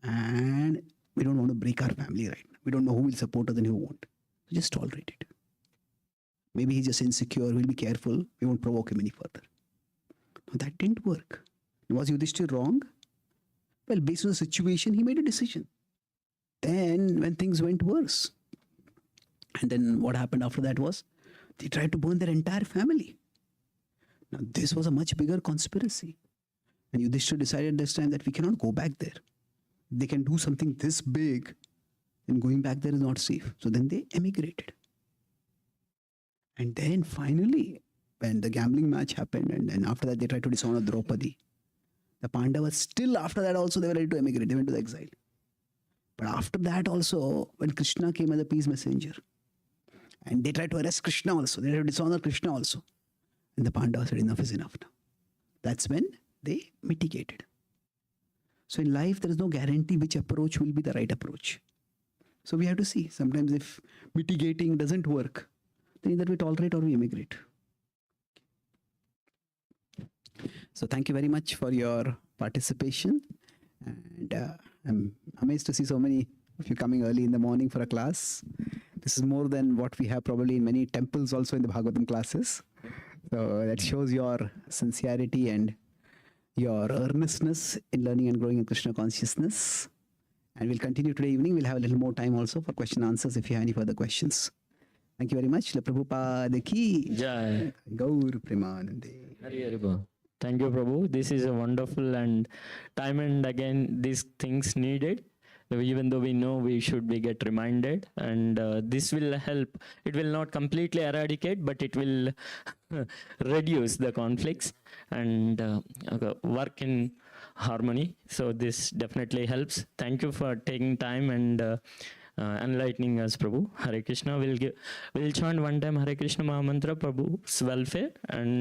And we don't want to break our family right now. We don't know who will support us and who won't. So just tolerate it. Maybe he's just insecure. We'll be careful. We won't provoke him any further. No, that didn't work. Was Yudhishthira wrong? Well, based on the situation, he made a decision. Then, when things went worse, and then what happened after that was, they tried to burn their entire family. Now, this was a much bigger conspiracy. And Yudhishthira decided this time that we cannot go back there. They can do something this big, and going back there is not safe. So then they emigrated. And then finally, when the gambling match happened, and then after that they tried to dishonor Draupadi, the Pandavas still after that also they were ready to emigrate. They went to the exile. But after that also, when Krishna came as a peace messenger, and they tried to arrest Krishna also, they tried to dishonor Krishna also. And the Pandavas said enough is enough now. That's when they mitigated. So in life, there is no guarantee which approach will be the right approach. So we have to see. Sometimes if mitigating doesn't work, then either we tolerate or we immigrate. So thank you very much for your participation. And I'm amazed to see so many of you coming early in the morning for a class. This is more than what we have probably in many temples also in the Bhagavatam classes. So that shows your sincerity and your earnestness in learning and growing in Krishna consciousness. And we'll continue today evening. We'll have a little more time also for question and answers if you have any further questions. Thank you very much. La Prabhupada ki Jai. Gaur Premanande. Hare Hare. Thank you, Prabhu. This is a wonderful and time and again these things needed. Even though we know we should be get reminded, and this will help. It will not completely eradicate, but it will reduce the conflicts and work in harmony. So this definitely helps. Thank you for taking time and enlightening us, Prabhu. Hare Krishna. We'll chant one time Hare Krishna Mahamantra, Prabhu's welfare, and